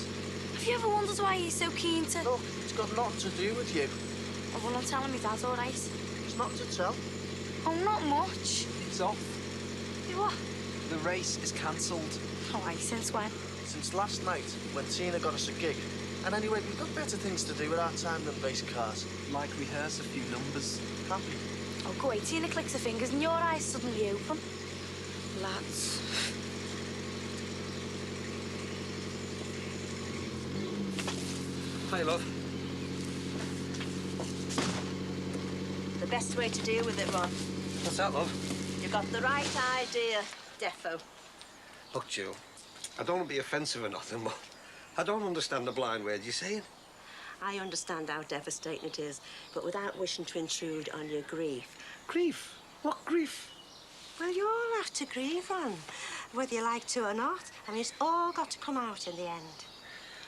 Have you ever wondered why he's so keen to...
Look, it's got nothing to do with you.
Oh, well, I'm telling me that's all right.
There's nothing to tell.
Oh, not much.
It's off.
You what?
The race is cancelled.
Oh, aye, since when?
Since last night, when Tina got us a gig. And anyway, we've got better things to do with our time than race cars.
Like rehearse a few numbers.
Happy?
Oh, go away. Tina clicks her fingers and your eyes suddenly open.
Lads.
Hi, love.
The best way to deal with it, Ron.
What's that, love?
You've got the right idea, defo.
Look, Jill, I don't want to be offensive or nothing, but I don't understand the blind word you're saying.
I understand how devastating it is, but without wishing to intrude on your grief.
Grief? What grief?
Well, you all have to grieve, Ron, whether you like to or not. I mean, it's all got to come out in the end.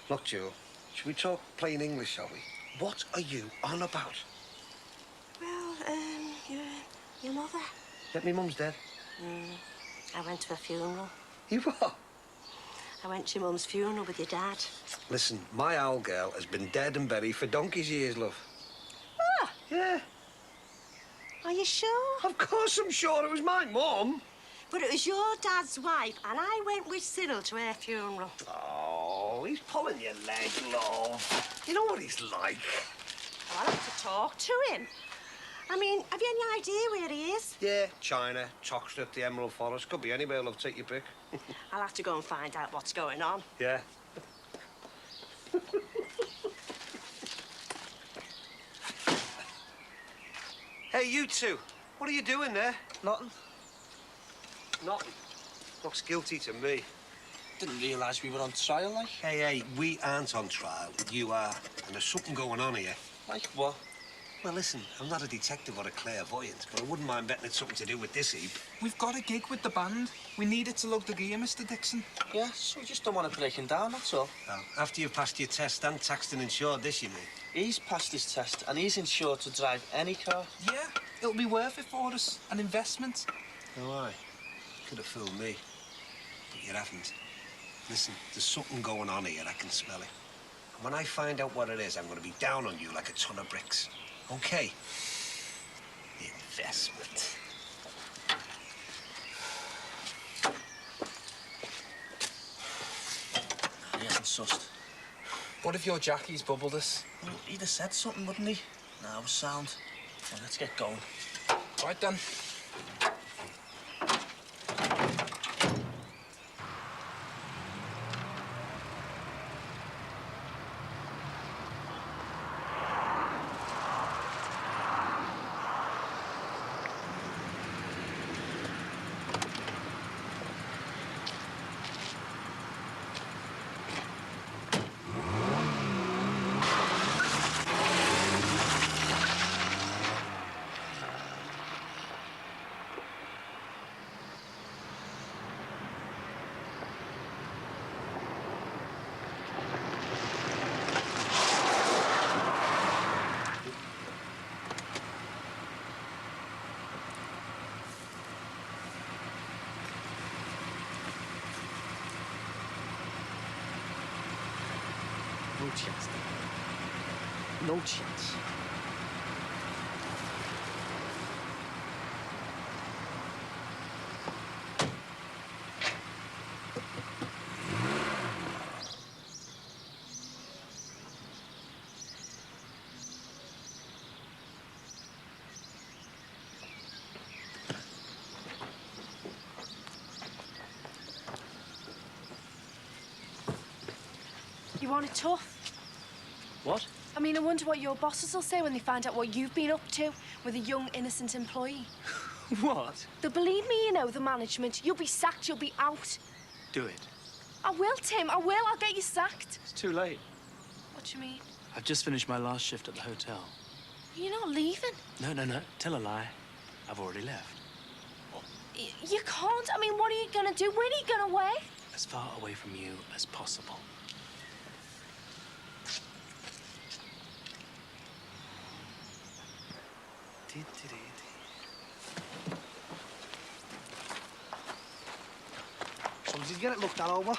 Look, Jill, should we talk plain English, shall we? What are you on about?
Well, your mother.
That me mum's dead.
I went to her funeral.
You what?
I went to your mum's funeral with your dad.
Listen, my owl girl has been dead and buried for donkey's years, love.
Ah!
Yeah.
Are you sure?
Of course I'm sure. It was my mum.
But it was your dad's wife, and I went with Cyril to her funeral.
Oh, he's pulling your leg, love. You know what he's like.
I'll have to talk to him. I mean, have you any idea where he is?
Yeah, China, Chocolate, the Emerald Forest. Could be anywhere, love. Take your pick.
I'll have to go and find out what's going on.
Yeah. Hey, you two. What are you doing there?
Nothing.
Nothing. Looks guilty to me.
Didn't realise we were on trial, like.
Hey, we aren't on trial. You are. And there's something going on here.
Like what?
Well, listen, I'm not a detective or a clairvoyant, but I wouldn't mind betting it's something to do with this heap.
We've got a gig with the band. We need it to lug the gear, Mr. Dixon.
Yeah, so we just don't want to break him down, that's all.
Well, after you've passed your test and taxed and insured this, you mean?
He's passed his test and he's insured to drive any car.
Yeah, it'll be worth it for us. An investment.
Oh, aye. Could have fooled me. But you haven't. Listen, there's something going on here. I can smell it. And when I find out what it is, I'm going to be down on you like a ton of bricks. Okay? Investment.
He hasn't sussed.
What if your Jackie's bubbled us?
Well, he'd have said something, wouldn't he? No, sound. Well, let's get going.
Right then.
No chance. No chance.
You want it tough?
What?
I mean, I wonder what your bosses will say when they find out what you've been up to with a young, innocent employee.
What?
They'll believe me, you know, the management. You'll be sacked, you'll be out.
Do it.
I will, Tim, I will. I'll get you sacked.
It's too late.
What do you mean?
I've just finished my last shift at the hotel.
You're not leaving?
No. Tell a lie. I've already left.
You can't. I mean, what are you going to do? When are you going away?
As far away from you as possible.
So did you get it looked at over?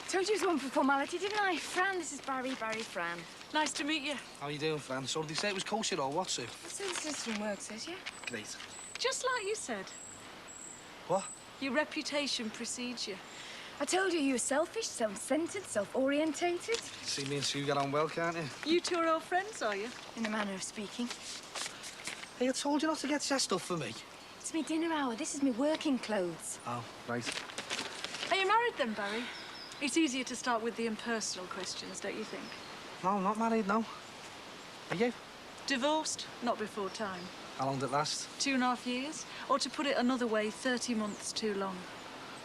Told you it was one for formality, didn't I? Fran, this is Barry Fran.
Nice to meet you.
How you doing, Fran? So did they say it was kosher or what, Sue?
The solicitor from work says, yeah.
Great.
Just like you said.
What?
Your reputation precedes you.
I told you were selfish, self-centered, self-orientated.
See, me and Sue get on well, can't you?
You two are old friends, are you?
In a manner of speaking.
Hey, I told you not to get that stuff for me.
It's me dinner hour. This is me working clothes.
Oh, right.
Are you married then, Barry? It's easier to start with the impersonal questions, don't you think?
No, I'm not married, no. Are you?
Divorced? Not before time.
How long did it last?
2.5 years? Or to put it another way, 30 months too long.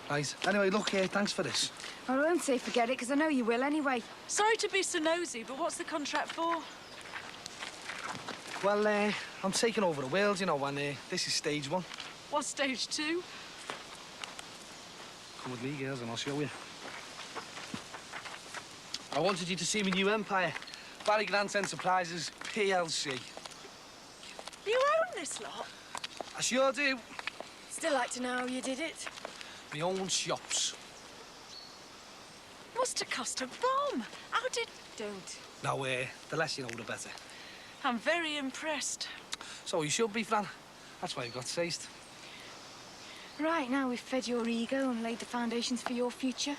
Right. Anyway, look here, thanks for this.
I won't say forget it, because I know you will anyway.
Sorry to be so nosy, but what's the contract for?
Well, I'm taking over the world, you know, and this is stage 1.
What's stage 2?
Come with me, girls, and I'll show you. I wanted you to see my new empire. Barry Grant Enterprises, PLC.
You own this lot?
I sure do.
Still like to know how you did it.
My own shops.
Must have cost a bomb. How did...
Don't.
Now, the less you know, the better.
I'm very impressed.
So you should be, Fran. That's why you've got taste.
Right, now we've fed your ego and laid the foundations for your future.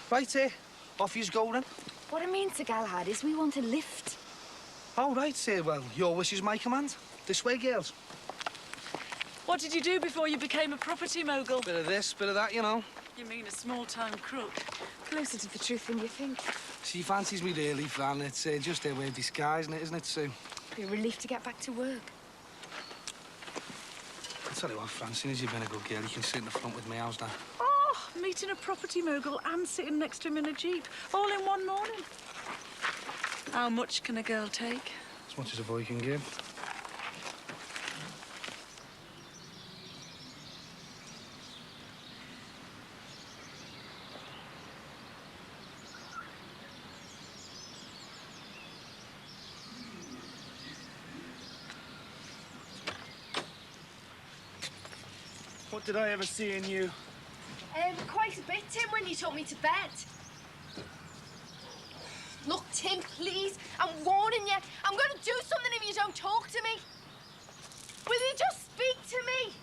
Right, off yous go then.
What I mean, Sir Galahad, is we want a lift.
Oh, right, well, your wish is my command. This way, girls.
What did you do before you became a property mogul?
Bit of this, bit of that, you know.
You mean a small-time crook?
Closer to the truth than you think.
She fancies me really, Fran. It's just a way of disguising it, isn't it, Sue?
Be a relief to get back to work.
I'll tell you what, Fran, as soon as you've been a good girl, you can sit in the front with me. How's that?
Oh, meeting a property mogul and sitting next to him in a Jeep, all in one morning. How much can a girl take?
As much as a boy can give.
What did I ever see in you?
Quite a bit, Tim, when you took me to bed. Look, Tim, please, I'm warning you. I'm going to do something if you don't talk to me. Will you just speak to me?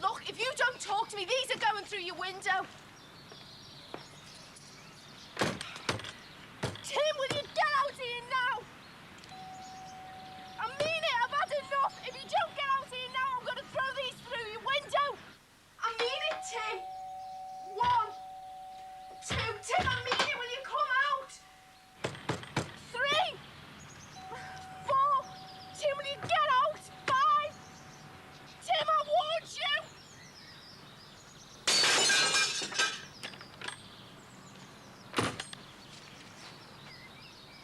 Look, if you don't talk to me, these are going through your window. Tim, will you get out of here now? I mean it, I've had enough. If you don't get out of here now, I'm going to throw these through your window. I mean it, Tim. 1, 2, Tim, I mean it. Will you come out? 3, 4, Tim, will you get out? 5, Tim, I warned you.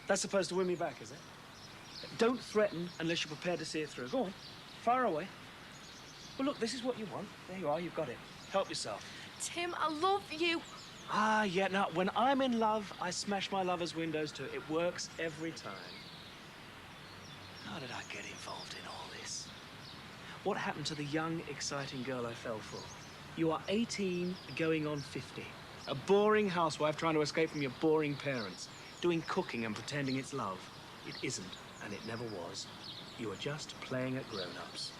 That's supposed to win me back, is it? Don't threaten unless you're prepared to see it through. Go on, fire away. Well, look, this is what you want. There you are, you've got it. Help yourself.
Tim, I love you.
Ah, yeah, now, when I'm in love, I smash my lover's windows too. It works every time. How did I get involved in all this? What happened to the young, exciting girl I fell for? You are 18, going on 50. A boring housewife trying to escape from your boring parents. Doing cooking and pretending it's love. It isn't, and it never was. You are just playing at grown-ups.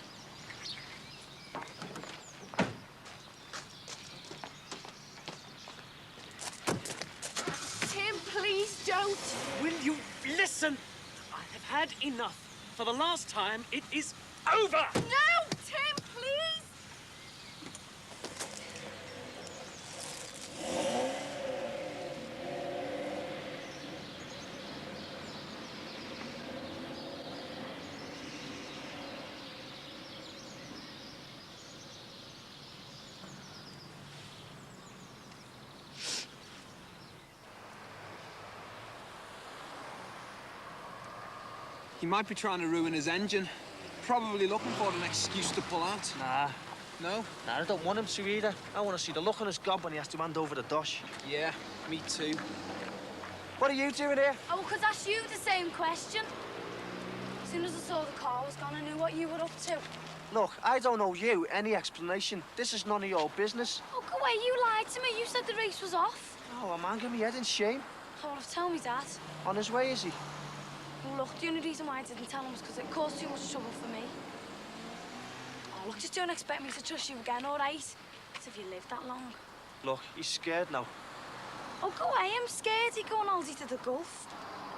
Tim, please don't.
Will you listen? I have had enough. For the last time, it is over!
No, Tim, please.
He might be trying to ruin his engine. Probably looking for an excuse to pull out.
Nah.
No?
Nah, I don't want him to either. I want to see the look on his gob when he has to hand over the dosh.
Yeah, me too.
What are you doing here?
I could ask you the same question. As soon as I saw the car was gone, I knew what you were up to.
Look, I don't owe you any explanation. This is none of your business.
Oh, go away, you lied to me. You said the race was off.
Oh, I'm hanging my head in shame.
Oh, well, tell me, Dad.
On his way, is he?
Well, look, the only reason why I didn't tell him was because it caused too much trouble for me. Oh, look, just don't expect me to trust you again, all right? As if you lived that long.
Look, he's scared now.
Oh, go away, I'm scared. He'd go on holiday to the Gulf.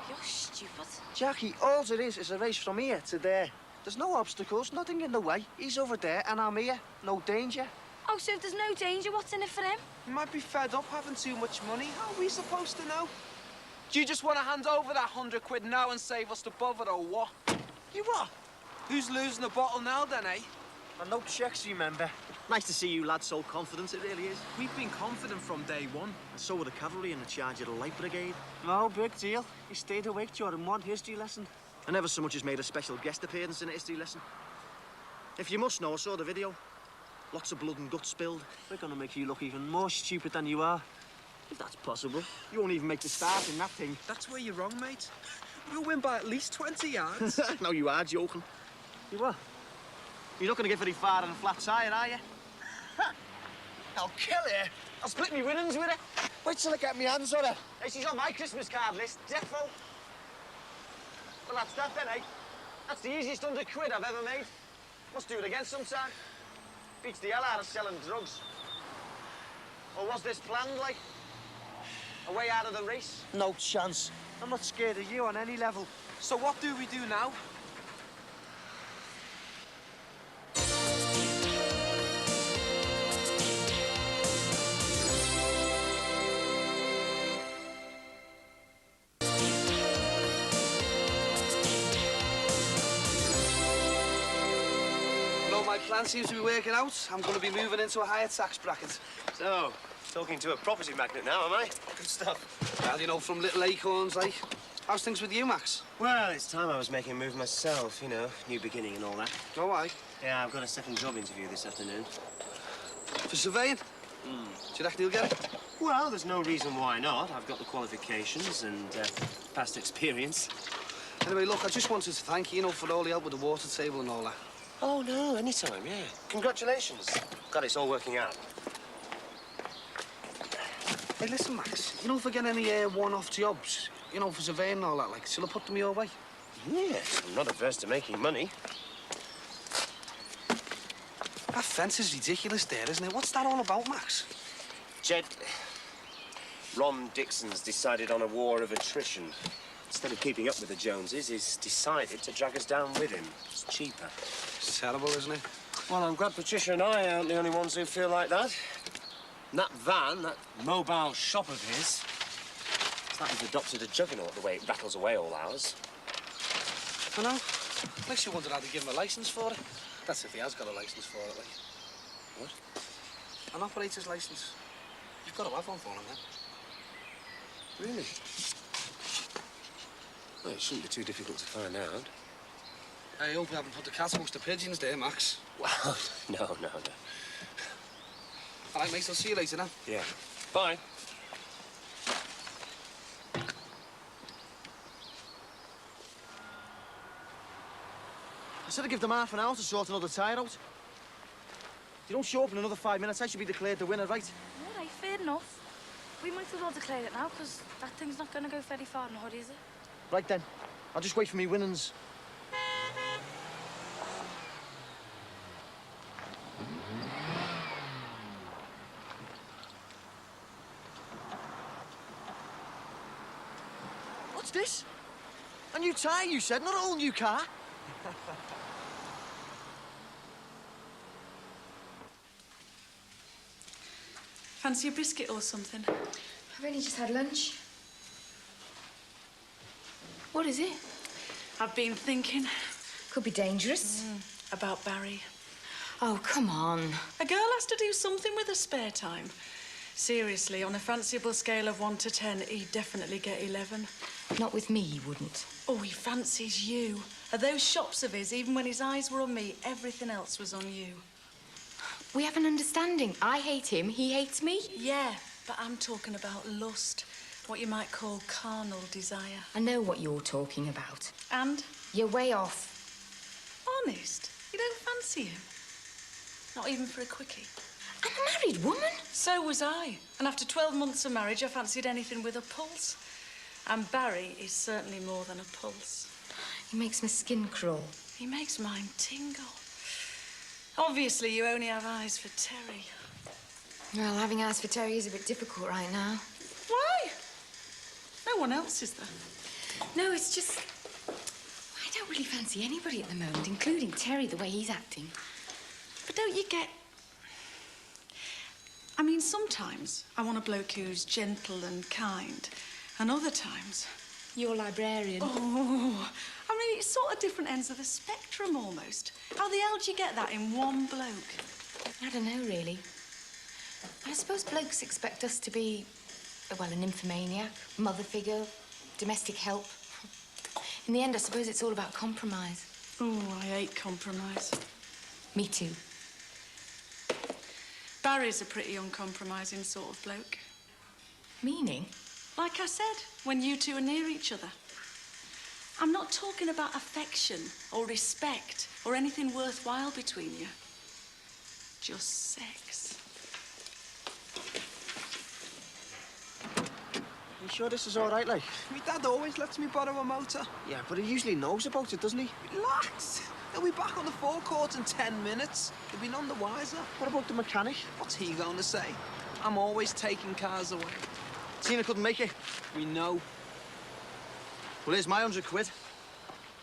You're stupid.
Jackie, all it is a race from here to there. There's no obstacles, nothing in the way. He's over there and I'm here. No danger.
Oh, so if there's no danger, what's in it for him?
He might be fed up having too much money. How are we supposed to know? Do you just want to hand over that £100 now and save us the bother, or what?
You what?
Who's losing the bottle now, then, eh?
And no checks, remember. Nice to see you lads so confident, it really is.
We've been confident from day one.
And so were the cavalry in the charge of the light brigade. No big deal. He stayed awake during one history lesson. I never so much as made a special guest appearance in a history lesson. If you must know, I saw the video. Lots of blood and guts spilled. They're gonna make you look even more stupid than you are. If that's possible. You won't even make the start in that thing.
That's where you're wrong, mate. We'll win by at least 20 yards.
No, you are joking. You what? You're not going to get very far on a flat tyre, are you? I'll kill her. I'll split me winnings with her. Wait till I get my hands on her. Hey, she's on my Christmas card list, defo. Well, that's that then, eh? That's the easiest £100 I've ever made. Must do it again sometime. Beats the hell out of selling drugs. Or was this planned, like? A way out of the race? No chance. I'm not scared of you on any level.
So what do we do now? No, my plan seems to be working out. I'm going to be moving into a higher tax bracket.
So, talking to a property magnate now, am I? Good stuff.
Well, you know, from little acorns, like. How's things with you, Max?
Well, it's time I was making a move myself, you know, new beginning and all that.
Oh, aye?
Yeah, I've got a second job interview this afternoon.
For surveying? Do you reckon you'll get it?
Well, there's no reason why not. I've got the qualifications and past experience.
Anyway, look, I just wanted to thank you, you know, for all the help with the water table and all that.
Oh, no, anytime, yeah. Congratulations. Glad it's all working out.
Hey, listen, Max. You know, if I get any one-off jobs, you know, for surveying and all that, like, shall I put them your way?
Yes, I'm not averse to making money.
That fence is ridiculous there, isn't it? What's that all about, Max?
Jed, Ron Dixon's decided on a war of attrition. Instead of keeping up with the Joneses, he's decided to drag us down with him. It's cheaper.
It's terrible, isn't it?
Well, I'm glad Patricia and I aren't the only ones who feel like that. And that van, that mobile shop of his, it's like he's adopted a juggernaut the way it rattles away all hours.
I know. Makes you wonder how they give him a licence for it. That's if he has got a licence for it, like.
What?
An operator's licence. You've got to have one for him, then.
Really? Well, it shouldn't be too difficult to find out.
I hope we haven't put the cat amongst the pigeons there, Max.
Well, no.
All right, mate, I'll see you later, then.
Yeah. Bye.
I said I'd give them half an hour to sort another tyre out. If you don't show up in another 5 minutes, I should be declared the winner, right?
All right, fair enough. We might as well declare it now, because that thing's not going to go very far in a hurry, is it?
Right then. I'll just wait for me winnings. What's this? A new tyre, you said, not a whole new car.
Fancy a biscuit or something?
I've only just had lunch.
What is it? I've been thinking.
Could be dangerous.
About Barry.
Oh, come on.
A girl has to do something with her spare time. Seriously, on a fanciable scale of 1 to 10, he'd definitely get 11.
Not with me, he wouldn't.
Oh, he fancies you. At those shops of his, even when his eyes were on me, everything else was on you.
We have an understanding. I hate him, he hates me.
Yeah, but I'm talking about lust. What you might call carnal desire.
I know what you're talking about.
And?
You're way off.
Honest? You don't fancy him? Not even for a quickie?
I'm a married woman.
So was I. And after 12 months of marriage, I fancied anything with a pulse. And Barry is certainly more than a pulse.
He makes my skin crawl.
He makes mine tingle. Obviously, you only have eyes for Terry.
Well, having eyes for Terry is a bit difficult right now.
Why? No one else is there.
No, it's just... I don't really fancy anybody at the moment, including Terry, the way he's acting.
But don't you get... I mean, sometimes I want a bloke who's gentle and kind. And other times...
You're a librarian.
Oh, I mean, it's sort of different ends of the spectrum, almost. How the hell do you get that in one bloke?
I don't know, really. I suppose blokes expect us to be, well, a nymphomaniac, mother figure, domestic help. In the end, I suppose it's all about compromise.
Oh, I hate compromise.
Me too.
Barry's a pretty uncompromising sort of bloke.
Meaning?
Like I said, when you two are near each other. I'm not talking about affection or respect or anything worthwhile between you. Just sex.
You sure this is all right, like?
My dad always lets me borrow a motor.
Yeah, but he usually knows about it, doesn't he?
Relax. He'll be back on the forecourt in 10 minutes. He'll be none the wiser.
What about the mechanic?
What's he going to say? I'm always taking cars away.
Tina couldn't make it.
We know.
Well, here's my 100 quid.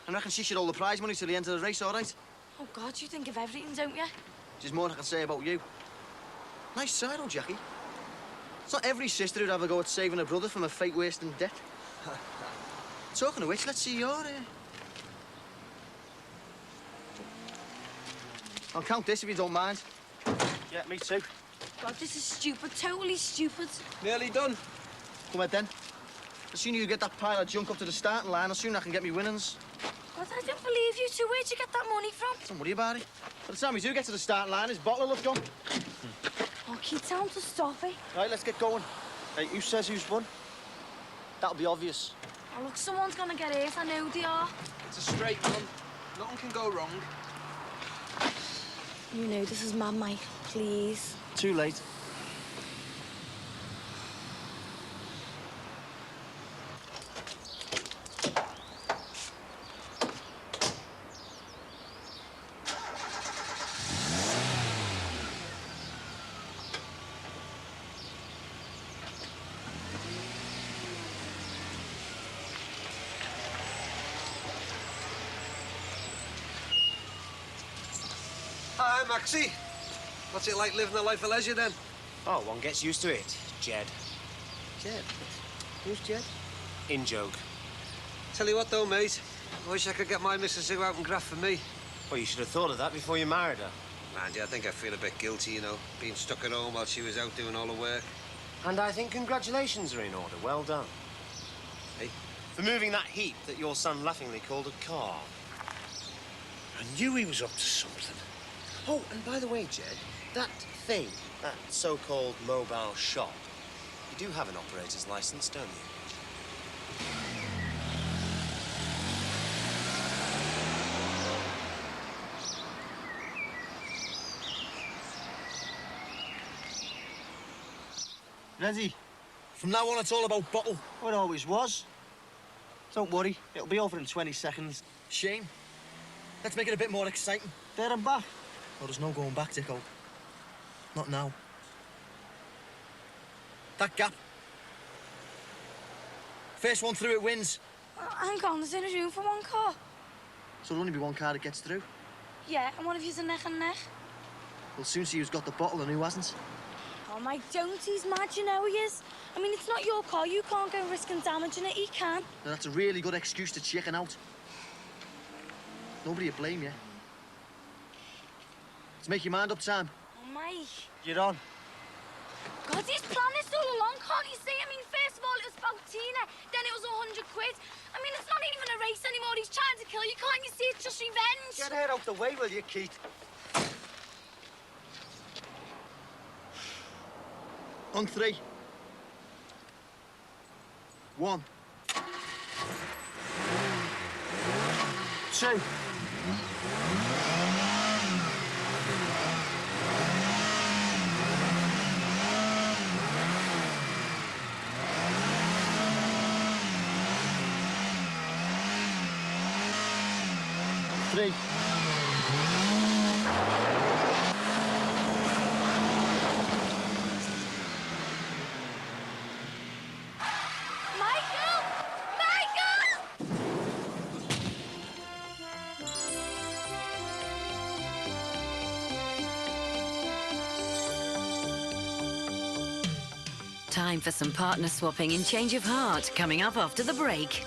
I reckon she should hold the prize money till the end of the race, all right?
Oh, God, you think of everything, don't you?
There's more I can say about you. Nice side, old Jackie. It's not every sister who'd have a go at saving a brother from a fate-wasting debt. Talking of which, let's see your... I'll count this if you don't mind. Yeah, me too.
God, this is stupid, totally stupid.
Nearly done.
Come ahead, then. The sooner you get that pile of junk up to the starting line, the sooner I can get me winnings.
God, I don't believe you two. Where'd you get that money from?
Don't worry about it. By the time we do get to the starting line, his bottle will have gone.
Oh, keep telling him to stop it.
Right, let's get going. Hey, who says who's won? That'll be obvious.
Oh, look, someone's gonna get hurt. I know they are.
It's a straight run. Nothing can go wrong.
You know, this is mad, Mike. Please.
Too late.
Hi, Maxie. What's it like living a life of leisure, then?
Oh, one gets used to it. Jed.
Jed? Who's Jed?
In joke.
Tell you what, though, mate. I wish I could get my missus to go out and graft for me.
Well, you should have thought of that before you married her.
Man, yeah, I think I feel a bit guilty, you know, being stuck at home while she was out doing all the work.
And I think congratulations are in order. Well done.
Hey?
For moving that heap that your son laughingly called a car.
I knew he was up to something.
Oh, and by the way, Jed, that thing, that so-called mobile shop, you do have an operator's license, don't you?
Ready?
From now on, it's all about bottle.
Oh, it always was. Don't worry, it'll be over in 20 seconds.
Shane, let's make it a bit more exciting.
There and back.
Oh, there's no going back, Dicko. Not now. That gap. First one through it wins.
Hang on, there's only room for one car.
So there'll only be one car that gets through.
Yeah, and one of you's a neck and neck.
We'll soon see who's got the bottle and who hasn't.
Oh, Mike, don't. He's mad, you know he is. I mean, it's not your car. You can't go risking damaging it. He can.
Now, that's a really good excuse to chicken out. Nobody to blame you. Let's make your mind up, Sam.
Oh, Mike.
You're on.
God, he's planned this all along, can't you see? I mean, first of all, it was about Tina, then it was 100 quid. I mean, it's not even a race anymore. He's trying to kill you, can't you see? It's just revenge.
Get her out the way, will you, Keith? On 3. 1. 2. 3.
Time for some partner swapping in Change of Heart, coming up after the break.